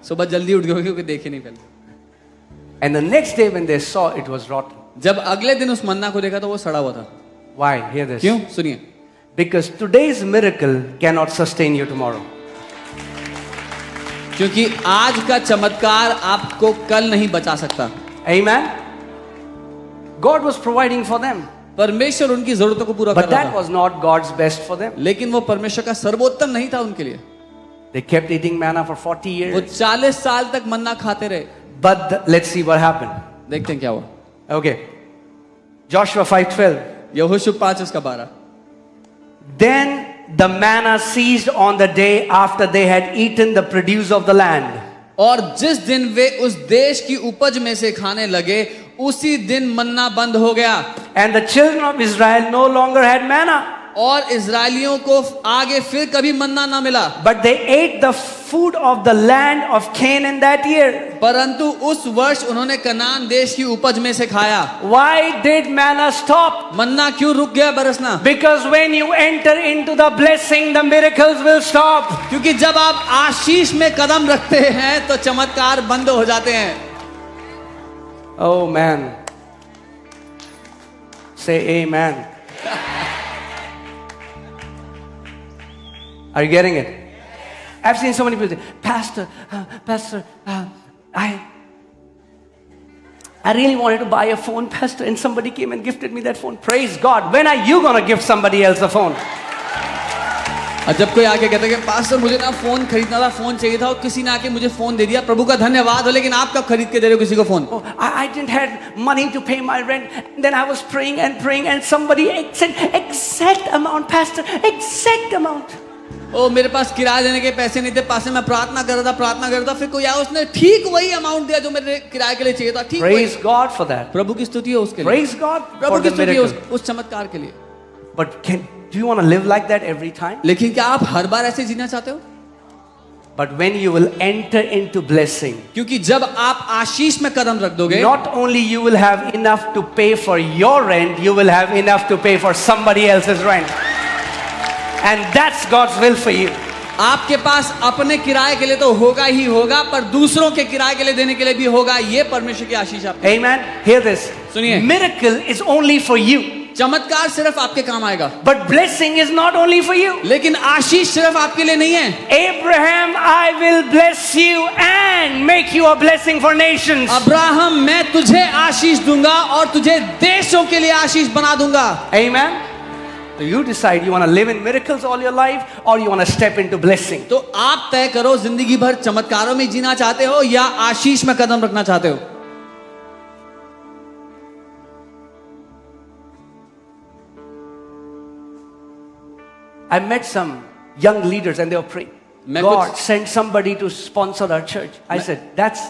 S2: सुबह जल्दी उठ गए क्योंकि देखे नहीं पहले।
S1: And the next day when they saw it was rotten.
S2: जब अगले दिन उस मन्ना को देखा तो वो सड़ा हुआ था।
S1: Why? Hear this.
S2: क्यों? सुनिए।
S1: Because today's miracle cannot sustain you tomorrow.
S2: क्योंकि आज का चमत्कार आपको कल नहीं बचा सकता।
S1: Amen. God was providing for them.
S2: परमेश्वर उनकी जरूरतों को पूरा
S1: But
S2: कर रहा
S1: that
S2: था,
S1: was not God's best for them.
S2: लेकिन वो परमेश्वर का सर्वोत्तम नहीं था उनके लिए।
S1: They kept eating manna for 40
S2: वो
S1: years.
S2: 40 साल तक मन्ना खाते रहे।
S1: But let's see what happened.
S2: देखते हैं क्या हुआ।
S1: Okay. Joshua 5:12.
S2: यहोशू 5 उसका 12।
S1: Then the manna ceased on the day after they had eaten the produce of the land.
S2: और जिस दिन वे उस देश की उपज में से खाने लगे उसी दिन मन्ना बंद हो गया।
S1: And the children of Israel no longer had manna.
S2: और इजरायलियों को आगे फिर कभी मन्ना ना मिला।
S1: But they ate the food of the land of Canaan that year.
S2: परंतु उस वर्ष उन्होंने कनान देश की उपज में से खाया।
S1: Why did manna stop?
S2: मन्ना क्यों रुक गया बरसना?
S1: Because when you enter into the blessing, the miracles will stop.
S2: क्योंकि जब आप आशीष में कदम रखते हैं तो चमत्कार बंद हो जाते हैं।
S1: Oh man. Say amen. Are you getting it? I've seen so many people say, Pastor, I really wanted to buy a phone, Pastor, and somebody came and gifted me that phone. Praise God. When are you going to give somebody else a phone?
S2: और जब कोई आके कहता है कि pastor मुझे ना phone खरीदना था, फोन चाहिए था, और किसी ने आके मुझे फोन दे दिया, प्रभु का धन्यवाद हो, लेकिन आप कब खरीद के दे रहे हो किसी को phone?
S1: Oh, I didn't have money to pay my rent. And then I was praying, and somebody said, exact amount, pastor, exact amount.
S2: ओ मेरे पास किराया देने के पैसे नहीं थे पास्टर, मैं प्रार्थना कर रहा था, फिर कोई आया, उसने ठीक वही अमाउंट दिया जो मेरे किराए के लिए चाहिए था, ठीक वही।
S1: Praise God for that.
S2: प्रभु की स्तुति हो उसके लिए,
S1: Praise God
S2: प्रभु
S1: for
S2: की
S1: the
S2: स्तुति हो
S1: miracle.
S2: उस चमत्कार के लिए।
S1: But do you want to live like that every time?
S2: लेकिन क्या आप हर बार ऐसे जीना चाहते हो?
S1: But when you will enter into blessing,
S2: क्योंकि जब आप आशीष में कदम रख दोगे,
S1: not only you will have enough to pay for your rent, you will have enough to pay for somebody else's rent. And that's God's will for you.
S2: आपके पास अपने किराए के लिए तो होगा ही होगा, पर दूसरों के किराए के लिए देने के लिए भी होगा। ये परमेश्वर की आशीष आपकी।
S1: Amen. Hear this.
S2: सुनिए।
S1: Miracle is only for you.
S2: चमत्कार सिर्फ आपके काम आएगा,
S1: But blessing is not only for you.
S2: लेकिन आशीष सिर्फ आपके लिए नहीं है।
S1: Abraham, I will bless you and make you a blessing for nations.
S2: Abraham, मैं तुझे आशीष दूंगा और तुझे देशों के लिए आशीष बना दूंगा।
S1: Amen. So you decide you want to live in miracles all your life or you want to step into blessing.
S2: तो आप तय करो, जिंदगी भर चमत्कारों में जीना चाहते हो या आशीष में कदम रखना चाहते हो।
S1: I met some young leaders and they were praying. God, send somebody to sponsor our church. I said, that's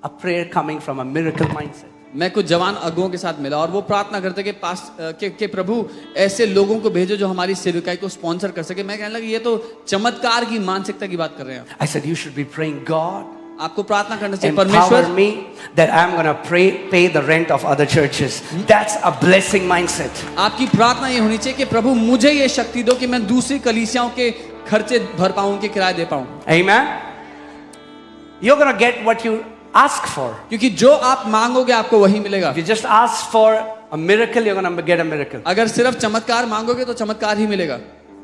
S1: a prayer coming from a miracle mindset.
S2: मैं कुछ जवान अगुओं के साथ मिला और वो प्रार्थना करते कि प्रभु ऐसे लोगों को भेजो जो हमारी सेविकाई को स्पॉन्सर कर सके। मैं कहने लगा ये तो चमत्कार की मानसिकता की बात कर रहे हैं।
S1: I said, you should be praying, God,
S2: आपको प्रार्थना करना चाहिए,
S1: empower
S2: परमेश्वर
S1: me that I'm going to pay the rent of other churches. That's a blessing mindset.
S2: आपकी प्रार्थना ये होनी चाहिए कि प्रभु मुझे ये शक्ति दो कि मैं दूसरी कलीसियाओं के खर्चे भर पाऊं, के किराए दे पाऊं।
S1: Amen. You're going to get what you ask for.
S2: क्योंकि जो आप मांगोगे आपको वही मिलेगा।
S1: If you just ask for a miracle, you're going to get a miracle.
S2: अगर सिर्फ चमत्कार मांगोगे तो चमत्कार ही मिलेगा।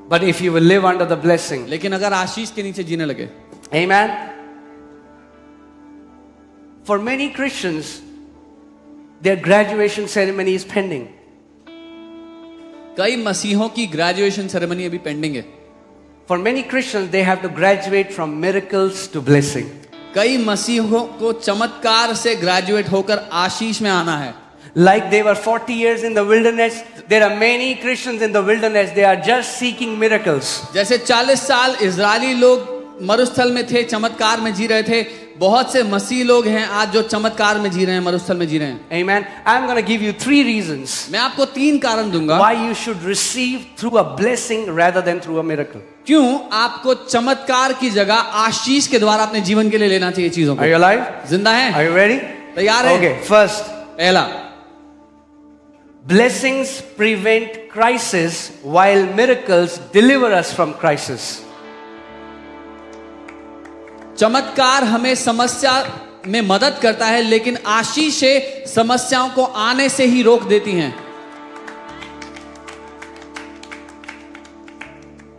S1: But if you will live under the blessing,
S2: लेकिन अगर आशीष के नीचे जीने लगे,
S1: amen. For many Christians, their graduation ceremony is pending.
S2: कई मसीहों की ग्रेजुएशन सेरेमनी अभी पेंडिंग है।
S1: For many Christians, they have to graduate from miracles to blessing.
S2: कई मसीहों को चमत्कार से ग्रेजुएट होकर आशीष में आना है।
S1: Like they were 40 years in the wilderness, there are many Christians in the wilderness, they are just seeking miracles.
S2: जैसे 40 साल इजरायली लोग मरुस्थल में थे, चमत्कार में जी रहे थे, बहुत से मसीह लोग हैं आज जो चमत्कार में जी रहे हैं, मरुस्थल में जी रहे हैं।
S1: Amen. I'm going to give you 3 reasons
S2: मैं आपको 3 कारण दूंगा
S1: why you should receive through a blessing rather than through a miracle.
S2: क्यों आपको चमत्कार की जगह आशीष के द्वारा अपने जीवन के लिए लेना चाहिए चीजों को।
S1: Are you alive?
S2: जिंदा हैं?
S1: Are you ready?
S2: तैयार हैं?
S1: Okay, first,
S2: पहला,
S1: blessings prevent crisis while miracles deliver us from crisis.
S2: चमत्कार हमें समस्या में मदद करता है, लेकिन आशीषें समस्याओं को आने से ही रोक देती हैं।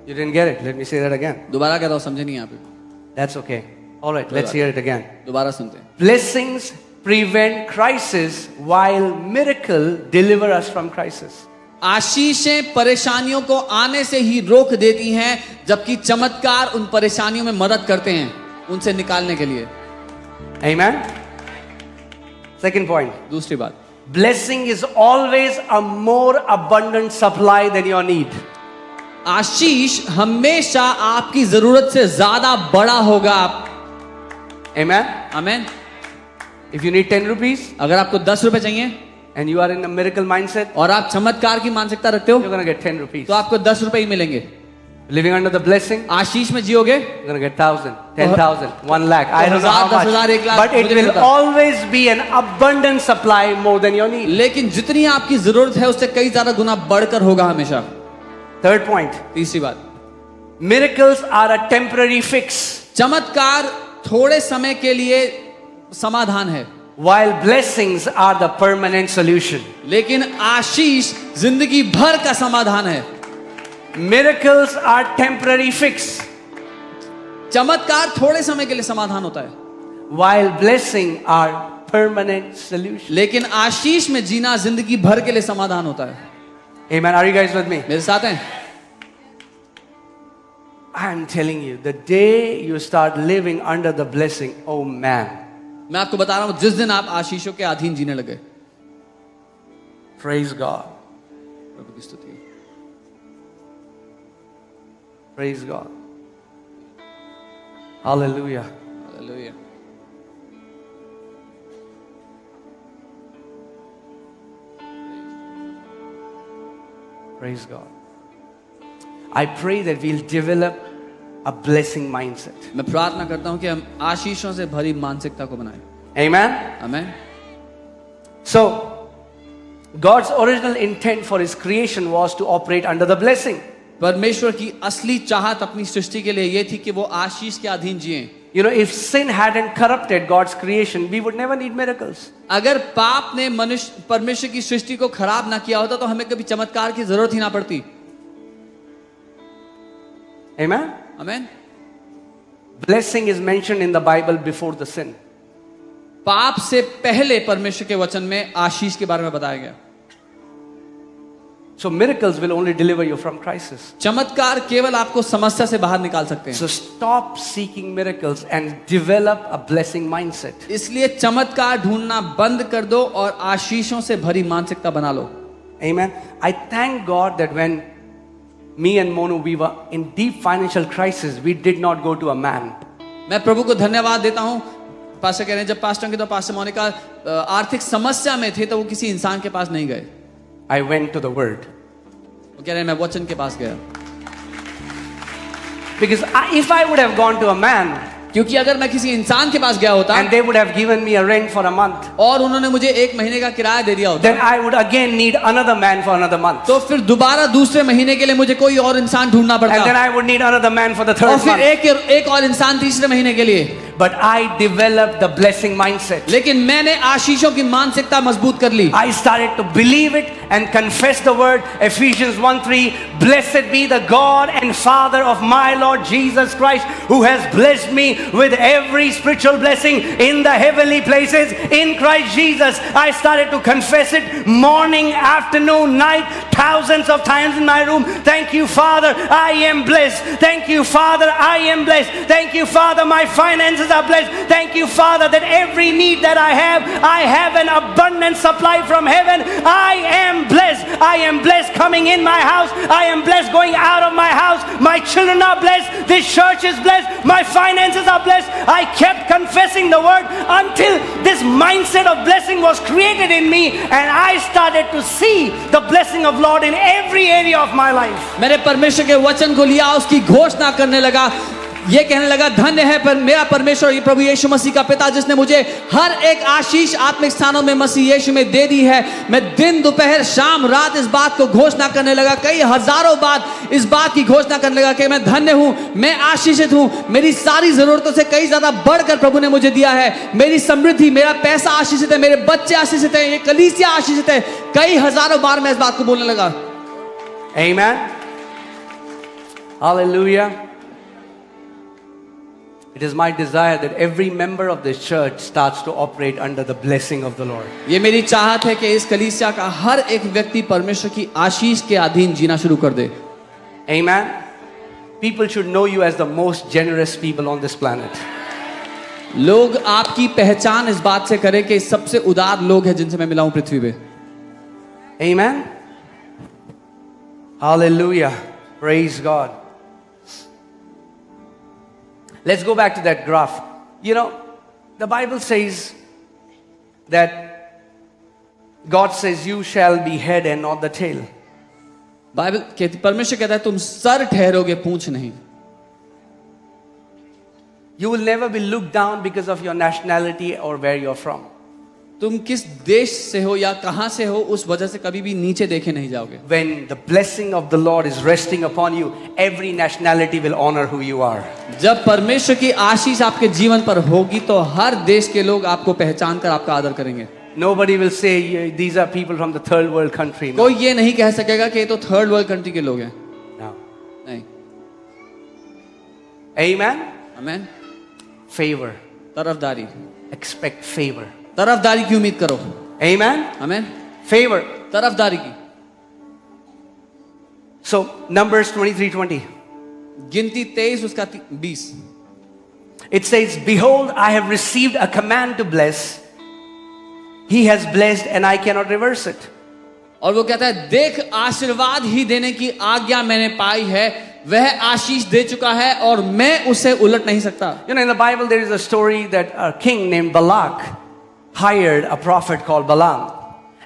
S1: You didn't get it. Let me say that again.
S2: दोबारा कहता हूं, समझे नहीं आप?
S1: That's okay. All right, let's hear it again.
S2: दोबारा सुनते हैं।
S1: Blessings prevent crisis while miracle deliver us from crisis.
S2: आशीषें परेशानियों को आने से ही रोक देती हैं, जबकि चमत्कार उन परेशानियों में मदद करते हैं उनसे निकालने के लिए।
S1: Amen. Second point.
S2: दूसरी बात,
S1: Blessing is always a more abundant supply than your need.
S2: आशीष हमेशा आपकी जरूरत से ज्यादा बड़ा होगा।
S1: Amen.
S2: Amen.
S1: If you need 10 rupees
S2: अगर आपको 10 रुपए चाहिए
S1: and you are in a miracle mindset,
S2: और आप चमत्कार की मानसिकता रखते हो,
S1: you're going to get 10 rupees.
S2: तो आपको 10 रुपए ही मिलेंगे।
S1: Living under the blessing,
S2: आशीष में जियोगे,
S1: you're going to get 1,000, 10,000, 1 lakh. I don't know how
S2: 10,000, 1
S1: much.
S2: lakh,
S1: But it
S2: मुझे
S1: will
S2: नहीं पता।
S1: always be an abundant supply more than your need.
S2: लेकिन जितनी आपकी जरूरत है उससे कई ज्यादा गुना बढ़कर होगा हमेशा।
S1: Third point.
S2: तीसरी बात,
S1: Miracles are a temporary fix,
S2: चमत्कार थोड़े समय के लिए समाधान है,
S1: while blessings are the permanent solution.
S2: लेकिन आशीष जिंदगी भर का समाधान है।
S1: Miracles are temporary fix,
S2: चमत्कार थोड़े समय के लिए समाधान होता है,
S1: while blessing are permanent solution.
S2: लेकिन आशीष में जीना जिंदगी भर के लिए समाधान होता है।
S1: Amen. Are you guys with me?
S2: मेरे साथ हैं?
S1: I am telling you, the day you start living under the blessing, oh man,
S2: मैं आपको बता रहा हूं, जिस दिन आप आशीषों के अधीन जीने लगे,
S1: praise God,
S2: प्रभु की स्तुति हो।
S1: praise God. Hallelujah.
S2: Hallelujah.
S1: Praise God. I pray that we'll develop a blessing mindset.
S2: मैं प्रार्थना करता हूं कि हम आशीषों से भरी मानसिकता को बनाएं।
S1: Amen.
S2: Amen.
S1: So, God's original intent for His creation was to operate under the blessing.
S2: परमेश्वर की असली चाहत अपनी सृष्टि के लिए ये थी कि वो आशीष के अधीन जिएं।
S1: You know, if sin hadn't corrupted God's creation, we would never need miracles.
S2: अगर पाप ने मनुष्य परमेश्वर की सृष्टि को खराब ना किया होता तो हमें कभी चमत्कार की जरूरत ही ना पड़ती।
S1: Amen.
S2: Amen.
S1: Blessing is mentioned in the Bible before the sin.
S2: पाप से पहले परमेश्वर के वचन में आशीष के बारे में बताया गया।
S1: So miracles will only deliver you from crisis.
S2: चमत्कार केवल आपको समस्या से बाहर निकाल सकते हैं।
S1: So stop seeking miracles and develop a blessing mindset.
S2: इसलिए चमत्कार ढूंढना बंद कर दो और आशीषों से भरी मानसिकता बना लो।
S1: Amen. I thank God that when me and Monu, we were in deep financial crisis, we did not go to a man.
S2: मैं प्रभु को धन्यवाद देता हूँ। पास्टर कह रहे हैं जब पास्टर के तो पास्टर मोनिका आर्थिक समस्या में थे तो वो किसी इंसान के पास नहीं गए।
S1: I went to the Word.
S2: वो कह रहे हैं मैं वचन के पास गया।
S1: Because if I would have gone to a man
S2: क्योंकि अगर मैं किसी इंसान के पास गया होता
S1: and they would have given me a rent for a month,
S2: और उन्होंने मुझे 1 महीने का किराया दे दिया होता,
S1: then I would again need another man for another month.
S2: तो फिर दोबारा दूसरे महीने के लिए मुझे कोई और इंसान ढूंढना
S1: And then
S2: पड़ता,
S1: I would need another man for the
S2: और
S1: third
S2: फिर
S1: month.
S2: एक और इंसान तीसरे महीने के लिए।
S1: But I developed the blessing mindset.
S2: लेकिन मैंने आशीषों की मानसिकता मजबूत कर ली।
S1: I started to believe it and confess the word. Ephesians 1:3, blessed be the God and Father of my Lord Jesus Christ, who has blessed me with every spiritual blessing in the heavenly places in Christ Jesus. I started to confess it morning, afternoon, night, thousands of times in my room. Thank you, Father, I am blessed. Thank you, Father, I am blessed. Thank you, Father, my finances are blessed. Thank you, Father, that every need that I have an abundant supply from heaven. I am blessed. I am blessed coming in my house. I am blessed going out of my house. My children are blessed. This church is blessed. My finances are blessed. I kept confessing the word until this mindset of blessing was created in me, and I started to see the blessing of Lord in every area of my life.
S2: मेरे परमेश्वर के वचन को लिया, उसकी घोषणा करने लगा, ये कहने लगा धन्य है पर मेरा परमेश्वर ये प्रभु यीशु मसीह का पिता जिसने मुझे हर एक आशीष आत्मिक स्थानों में मसीह यीशु में दे दी है। मैं दिन दोपहर शाम रात इस बात को घोषणा करने लगा, कई हजारों बार इस बात की घोषणा करने लगा कि मैं धन्य हूं, मैं आशीषित हूं, मेरी सारी जरूरतों से कई ज्यादा बढ़कर प्रभु ने मुझे दिया है। मेरी समृद्धि, मेरा पैसा आशीषित है, मेरे बच्चे आशीषित है, ये कलीसिया आशीषित है। कई हजारों बार मैं इस बात को बोलने लगा।
S1: Amen. Hallelujah. It is my desire that every member of this church starts to operate under the blessing of the Lord.
S2: ये मेरी चाहत है कि इस कलीसिया का हर एक व्यक्ति परमेश्वर की आशीष के अधीन जीना शुरू कर दे।
S1: Amen. People should know you as the most generous people on this planet.
S2: लोग आपकी पहचान इस बात से करें कि सबसे उदार लोग हैं जिनसे मैं मिला हूं पृथ्वी पे।
S1: Amen. Hallelujah. Praise God. Let's go back to that graph. You know, the Bible says that God says you shall be head and not the tail.
S2: Bible कहती, परमेश्वर कहता है तुम सर ठहरोगे, पूंछ नहीं।
S1: You will never be looked down because of your nationality or where you're from.
S2: तुम किस देश से हो या कहां से हो उस वजह से कभी भी नीचे देखे नहीं जाओगे।
S1: When the blessing of the Lord is resting upon you, every nationality will honor who you are.
S2: जब परमेश्वर की आशीष आपके जीवन पर होगी तो हर देश के लोग आपको पहचान कर आपका आदर करेंगे।
S1: Nobody will say these are people from the third world country. No.
S2: कोई ये नहीं कह सकेगा कि ये तो थर्ड वर्ल्ड कंट्री के लोग हैं।
S1: No.
S2: नहीं।
S1: Amen.
S2: आमेन।
S1: Favor.
S2: तरफदारी,
S1: Expect favor.
S2: तरफदारी की उम्मीद करो।
S1: Amen.
S2: आमेन।
S1: Favor.
S2: तरफदारी की।
S1: So Numbers 23:20.
S2: गिनती 23 उसका 20।
S1: It says, "Behold, I have received a command to bless. He has blessed and I cannot reverse it."
S2: और वो कहता है, देख आशीर्वाद ही देने की आज्ञा मैंने पाई है, वह आशीष दे चुका है और मैं उसे उलट नहीं सकता।
S1: You know, in the Bible there is a story that a king named Balak hired a prophet called Balaam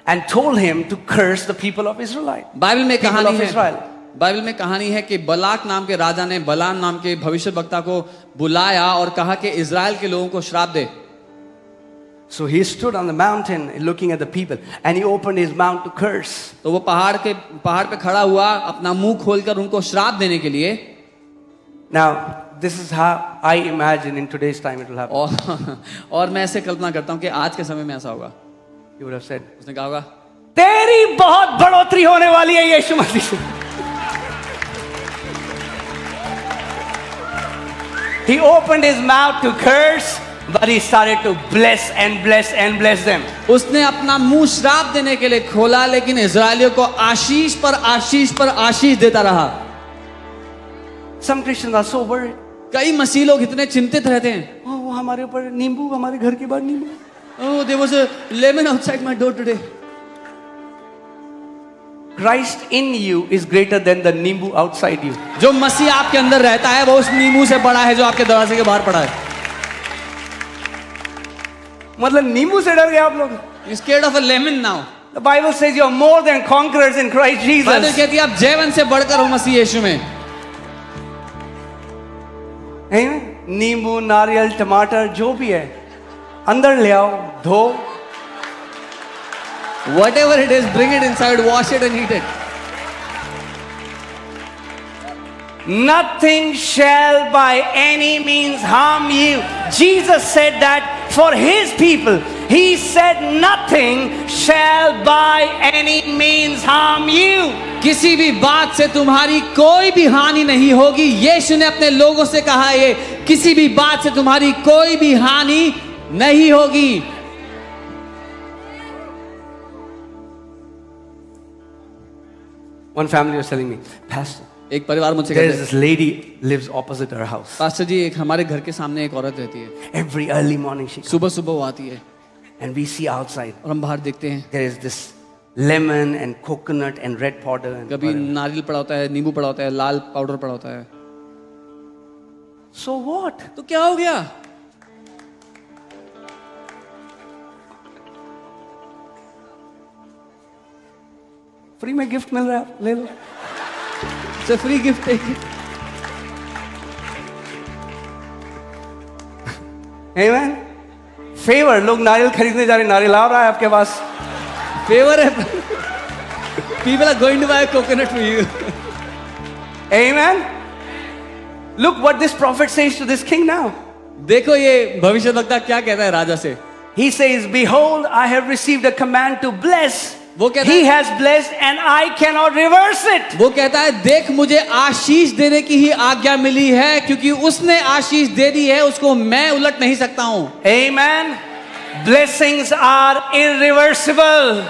S1: and told him to curse the people of Israel.
S2: Bible में
S1: People
S2: कहानी
S1: of
S2: है,
S1: Israel.
S2: Bible में कहानी है कि बलाक नाम के राजा ने बलाम नाम के भविष्यवक्ता को बुलाया और कहा कि इजराइल के लोगों को श्राप दे।
S1: So he stood on the mountain looking at the people and he opened his mouth to curse.
S2: तो वो पहाड़ पे खड़ा हुआ अपना मुंह खोलकर उनको श्राप देने के लिए।
S1: Now, this is how I imagine in today's time it will happen.
S2: और मैं ऐसे कल्पना करता हूँ कि आज के समय में ऐसा होगा।
S1: He would have said,
S2: उसने कहा होगा,
S1: तेरी बहुत बढ़ोतरी होने वाली है यीशु मसीह से। He opened his mouth to curse, but he started to bless and bless and bless them.
S2: उसने अपना मुंह श्राप देने के लिए खोला, लेकिन इजरायलियों को आशीष पर आशीष पर आशीष देता रहा।
S1: Some Christians are so worried.
S2: कई मसीह लोग इतने चिंतित रहते हैं।
S1: Oh, वो हमारे ऊपर नींबू, हमारे घर के बाहर नींबू।
S2: Oh, there was a lemon outside my door today.
S1: Christ in you is greater than the नींबू outside you.
S2: जो मसीह आपके अंदर रहता है वो उस नींबू से बड़ा है जो आपके दरवाजे के बाहर पड़ा है।
S1: मतलब नींबू से डर गए आप लोग?
S2: You're scared of a lemon now.
S1: The Bible says you are more than conquerors in Christ
S2: Bible
S1: Jesus.
S2: कहती है आप जयवन से बढ़कर हो मसीह यीशु में।
S1: Amen? नींबू, नारियल, टमाटर जो भी है अंदर ले आओ, धो,
S2: Whatever it is, bring it inside, wash it and eat it.
S1: nothing shall by any means harm you. Jesus said that for his people. He said nothing shall by any means harm you.
S2: किसी भी बात से तुम्हारी कोई भी हानि नहीं होगी। यीशु ने अपने लोगों से कहा ये, किसी भी बात से तुम्हारी कोई भी हानि नहीं होगी।
S1: One family was telling me, Pastor,
S2: एक परिवार मुझसे
S1: there
S2: कहते
S1: is this lady lives opposite our house.
S2: Pastor ji, एक हमारे घर के सामने एक औरत रहती है।
S1: Every early morning she comes
S2: सुबह सुबह वो आती है
S1: and we see outside
S2: और हम बाहर देखते हैं,
S1: there is this lemon and coconut and red powder and
S2: कभी
S1: whatever.
S2: नारियल पड़ा होता है, नींबू पड़ा होता है, लाल पाउडर पड़ा होता है।
S1: So what?
S2: तो क्या हो गया?
S1: फ्री में गिफ्ट मिल रहा है, ले लो।
S2: So free gift take it.
S1: Amen? Favour, लोग नारियल खरीदने जा रहे हैं, नारियल आ रहा है आपके पास।
S2: Favor है। People are going to buy a coconut for you.
S1: Amen? Look what this prophet says to this king now.
S2: देखो ये भविष्यवक्ता क्या कहता है राजा से।
S1: He says, behold, I have received a command to bless.
S2: वो कहता
S1: He
S2: है,
S1: has blessed and I cannot reverse it.
S2: वो कहता है देख मुझे आशीष देने की ही आज्ञा मिली है, क्योंकि उसने आशीष दे दी है, उसको मैं उलट नहीं सकता हूं।
S1: Amen? Blessings are irreversible.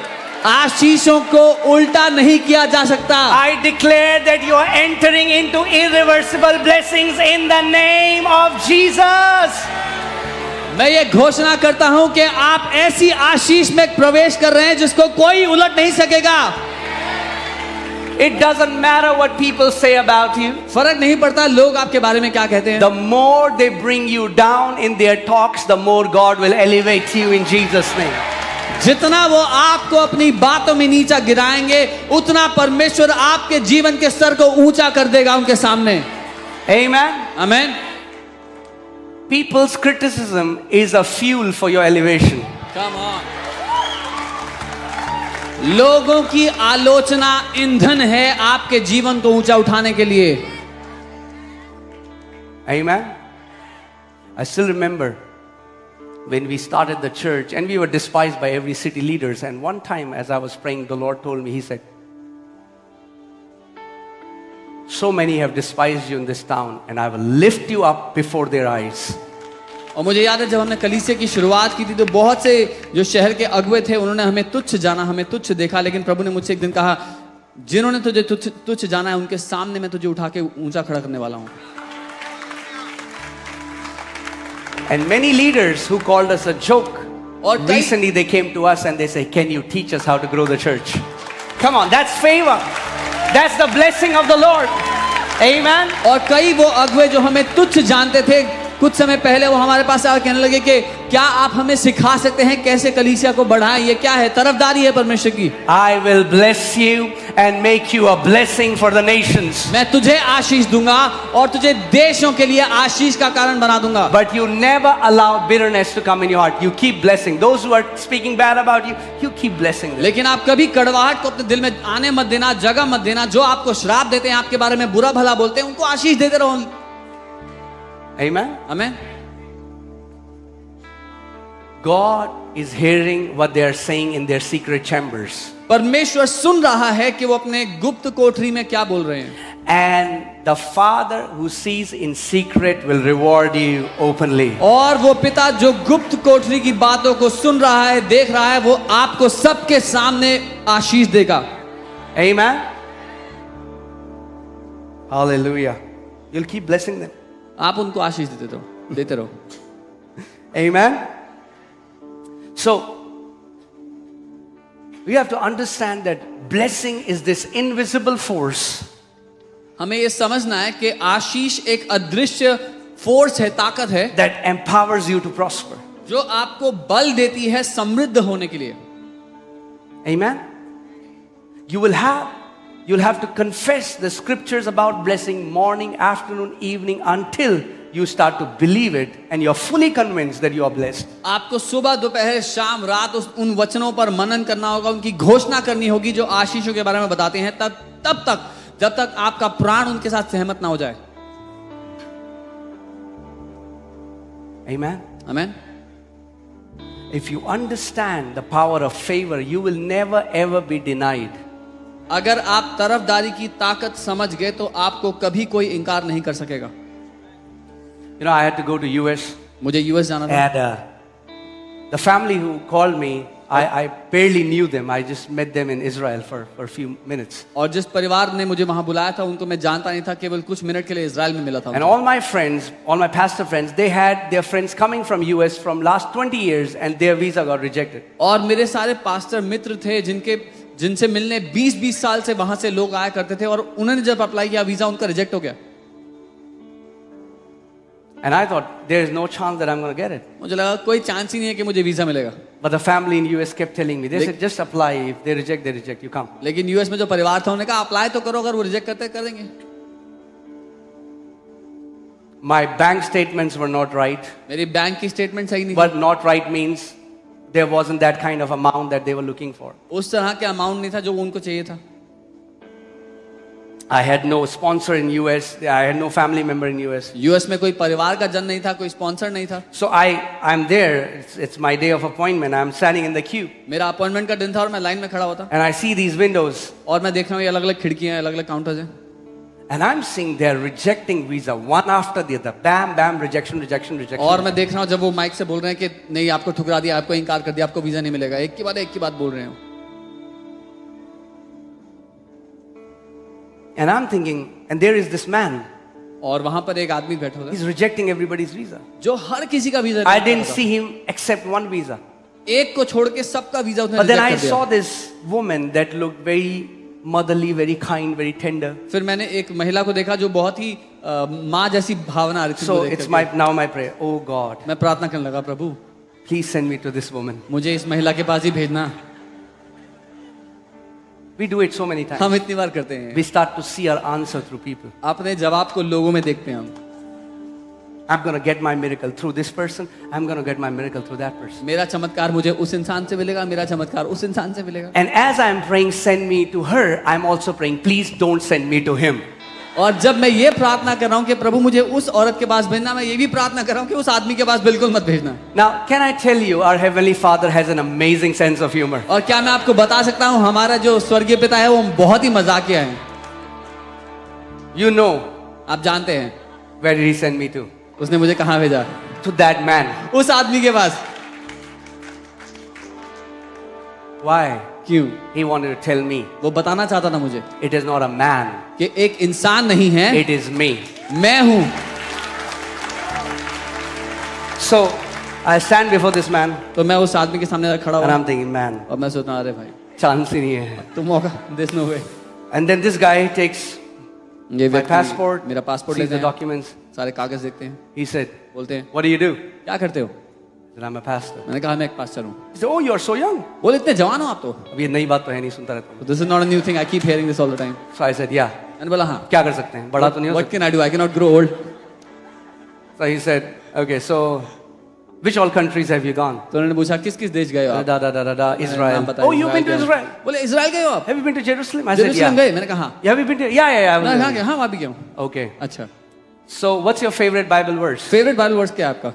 S2: आशीषों को उल्टा नहीं किया जा सकता।
S1: I declare that you are entering into irreversible blessings in the name of Jesus.
S2: मैं ये घोषणा करता हूं कि आप ऐसी आशीष में प्रवेश कर रहे हैं जिसको कोई उलट नहीं सकेगा।
S1: It doesn't matter what people say about you.
S2: फर्क नहीं पड़ता लोग आपके बारे में क्या कहते हैं।
S1: The more they bring you down in their talks, the more God will elevate you in Jesus' name.
S2: जितना वो आपको अपनी बातों में नीचा गिराएंगे, उतना परमेश्वर आपके जीवन के स्तर को ऊंचा कर देगा उनके सामने।
S1: Amen?
S2: आमीन।
S1: People's criticism is a fuel for your elevation.
S2: Come on. लोगों की आलोचना ईंधन है आपके जीवन को ऊंचा उठाने के लिए।
S1: Amen? I still remember when we started the church and we were despised by every city leaders, and one time as I was praying, the Lord told me, He said, so many have despised you in this town and I will lift you up before their eyes.
S2: और मुझे याद है जब हमने कलीसिया की शुरुआत की थी तो बहुत से जो शहर के अगुवे थे उन्होंने हमें तुच्छ जाना, हमें तुच्छ देखा, लेकिन प्रभु ने मुझसे एक दिन कहा जिन्होंने तुझे तुच्छ जाना है उनके सामने मैं तुझे उठा के ऊंचा खड़ा करने वाला हूं.
S1: And many leaders who called us a joke,
S2: और कई
S1: recently they came to us and they say, can you teach us how to grow the church? Come on, that's favor. That's the blessing of the Lord. Amen.
S2: और कई वो अगुवे जो हमें तुच्छ जानते थे कुछ समय पहले वो हमारे पास आकर कहने लगे कि क्या आप हमें सिखा सकते हैं कैसे कलीसिया को बढ़ाएं. ये क्या है? तरफदारी है परमेश्वर की.
S1: I will bless you and make you a blessing for the nations.
S2: मैं तुझे आशीष दूंगा और तुझे देशों के लिए आशीष का कारण बना दूंगा.
S1: But you never allow bitterness to come in your heart. You keep blessing. Those who are speaking bad about you, you keep blessing them.
S2: लेकिन आप कभी कड़वाहट को अपने दिल में आने मत देना, जगह मत देना. जो आपको श्राप देते हैं, आपके बारे में बुरा भला बोलते हैं, उनको आशीष देते रहो.
S1: Amen.
S2: Amen.
S1: God is hearing what they are saying in their secret chambers.
S2: परमेश्वर सुन रहा है कि वो अपने गुप्त कोठरी में क्या बोल रहे हैं.
S1: And the Father who sees in secret will reward you openly.
S2: और वो पिता जो गुप्त कोठरी की बातों को सुन रहा है, देख रहा है, वो आपको सबके सामने आशीष देगा.
S1: Amen. Hallelujah. You'll keep blessing them.
S2: आप उनको आशीष देते रहो.
S1: Amen. So we have to understand that blessing is this invisible force.
S2: हमें ये समझना है कि आशीष एक अदृश्य फोर्स है, ताकत है,
S1: that empowers you to prosper.
S2: जो आपको बल देती है समृद्ध होने के लिए.
S1: Amen. You'll have to confess the scriptures about blessing morning, afternoon, evening until you start to believe it and you're fully convinced that you are blessed.
S2: आपको सुबह दोपहर शाम रात उन वचनों पर मनन करना होगा, उनकी घोषणा करनी होगी जो आशीषों के बारे में बताते हैं, तब तक जब तक आपका प्राण उनके साथ सहमत ना हो जाए.
S1: Amen.
S2: Amen.
S1: If you understand the power of favor, you will never ever be denied.
S2: अगर आप तरफदारी की ताकत समझ गए तो आपको कभी कोई इनकार नहीं कर सकेगा.
S1: You know, I had to go to US.
S2: मुझे यूएस जाना था.
S1: And the family who called me, I barely knew them. I just met them in Israel for a few minutes.
S2: और जिस परिवार ने मुझे वहां बुलाया था उनको मैं जानता नहीं था, केवल कुछ मिनट के लिए इजराइल में मिला था.
S1: And all my friends, all my pastor friends, they had their friends coming from US from last 20 years and their visa got rejected.
S2: और मेरे सारे पास्टर मित्र थे जिनसे मिलने 20-20 साल से वहां से लोग आया करते थे, और उन्होंने जब अप्लाई किया वीजा उनका रिजेक्ट हो गया.
S1: And I thought there is no chance that I'm going to get it.
S2: मुझे लगा कोई चांस ही नहीं है कि मुझे वीजा मिलेगा.
S1: But the family in US kept telling me, they said just apply, if they reject, you come.
S2: लेकिन US में जो परिवार था उन्होंने कहा अप्लाई तो करो, अगर वो रिजेक्ट करते कर देंगे.
S1: My bank statements were not right.
S2: मेरी बैंक की स्टेटमेंट सही नहीं थी.
S1: But not right means there wasn't that kind of amount that they were looking for.
S2: उस तरह के अमाउंट नहीं था जो उनको चाहिए था.
S1: I had no sponsor in US. I had no family member in US.
S2: US में कोई परिवार का जन नहीं था, कोई स्पॉन्सर नहीं था.
S1: So I'm there. It's my day of appointment. I'm standing in the queue.
S2: मेरा अपॉइंटमेंट का दिन था और मैं लाइन में खड़ा हुआ था.
S1: And I see these windows.
S2: और मैं देख रहा हूँ ये अलग-अलग खिड़कियां हैं, अलग-अलग काउंटर्स हैं.
S1: And I'm seeing they're rejecting visa one after the other. Bam, bam, rejection.
S2: और मैं देख रहा हूँ जब वो माइक से बोल रहे हैं कि नहीं आपको ठुकरा दिया, आपको इनकार कर दिया, आपको वीजा नहीं मिलेगा, एक की बात बोल रहे हैं.
S1: And I'm thinking, and there is this man.
S2: और वहां पर एक आदमी बैठा हुआ था
S1: He's rejecting everybody's visa.
S2: जो हर किसी का visa.
S1: I didn't see him except one visa.
S2: एक को छोड़ के सबका वीजा उसने
S1: But then I
S2: रिजेक्ट कर
S1: saw
S2: दिया.
S1: this woman that looked very motherly, very kind, very tender.
S2: फिर मैंने एक महिला को देखा जो बहुत ही माँ जैसी भावना आ रही थी.
S1: So it's now my prayer. Oh God,
S2: मैं प्रार्थना करने लगा, प्रभु
S1: please send me to this woman.
S2: मुझे इस महिला के पास ही भेजना.
S1: We do it so many times.
S2: हम इतनी बार करते हैं.
S1: We start to see our answer through people.
S2: अपने जवाब को लोगों में देखते हैं हम.
S1: I'm going to get my miracle through this person. I'm going to get my miracle through that person.
S2: मेरा चमत्कार मुझे उस इंसान से मिलेगा, मेरा चमत्कार उस इंसान से मिलेगा.
S1: And as I'm praying, send me to her, I'm also praying, please don't send me to him.
S2: और जब मैं ये प्रार्थना कर रहा हूँ कि प्रभु मुझे उस औरत के पास भेजना, मैं ये भी प्रार्थना कर रहा हूँ कि उस आदमी के पास बिल्कुल मत भेजना.
S1: Now, can I tell you, our Heavenly Father has an amazing sense of humor.
S2: और क्या मैं आपको बता सकता हूँ हमारा जो स्वर्गीय पिता है वो बहुत ही मजाकिया है.
S1: You know,
S2: आप जानते हैं
S1: where did he send me to?
S2: उसने मुझे कहाँ भेजा?
S1: To that man.
S2: उस आदमी के पास.
S1: Why?
S2: क्यों?
S1: He wanted to tell me,
S2: वो बताना चाहता था मुझे
S1: it is not a man,
S2: कि एक इंसान नहीं है,
S1: it is me.
S2: मैं हूं.
S1: So I stand before this man
S2: तो मैं उस आदमी के सामने खड़ा
S1: and
S2: हुआ
S1: I'm thinking, man,
S2: और मैं सोचता अरे भाई
S1: chance ही नहीं है.
S2: तुम मौका देश नो हुए.
S1: And then this guy takes
S2: ये
S1: my
S2: व्यक्ति
S1: passport,
S2: मेरा पासपोर्ट
S1: sees
S2: लेते
S1: the
S2: हैं,
S1: documents.
S2: सारे कागज देखते हैं,
S1: He said,
S2: बोलते हैं
S1: what do you do?
S2: क्या करते हो?
S1: I said, I'm a pastor.
S2: मैंने कहा मैं एक पास्टर हूँ.
S1: He said, oh, you're so young.
S2: बोले इतने जवान हो आप तो.
S1: अब ये नई बात तो है नहीं, सुनता रहता हूँ.
S2: This is not a new thing. I keep hearing this all the time.
S1: So I said, yeah.
S2: मैंने बोला हाँ.
S1: क्या कर सकते हैं? बड़ा तो नहीं हो
S2: What can I do? I cannot grow old.
S1: सकता. So he said, okay, so which all countries have you gone?
S2: तो उन्होंने पूछा किस किस देश गए हो आप?
S1: Da, Israel.
S2: नाम बताया,
S1: Oh, you've been to
S2: गए हो?
S1: Israel.
S2: बोले इजराइल गए हो आप?
S1: Have you been to Jerusalem? I said,
S2: Jerusalem
S1: yeah.
S2: गए? मैंने कहा हाँ.
S1: Have you been to? Yeah.
S2: मैं कहा हाँ वहाँ भी गया हूँ.
S1: Okay.
S2: अच्छा.
S1: So what's your favorite Bible verse?
S2: Favourite Bible verse क्या है आपका?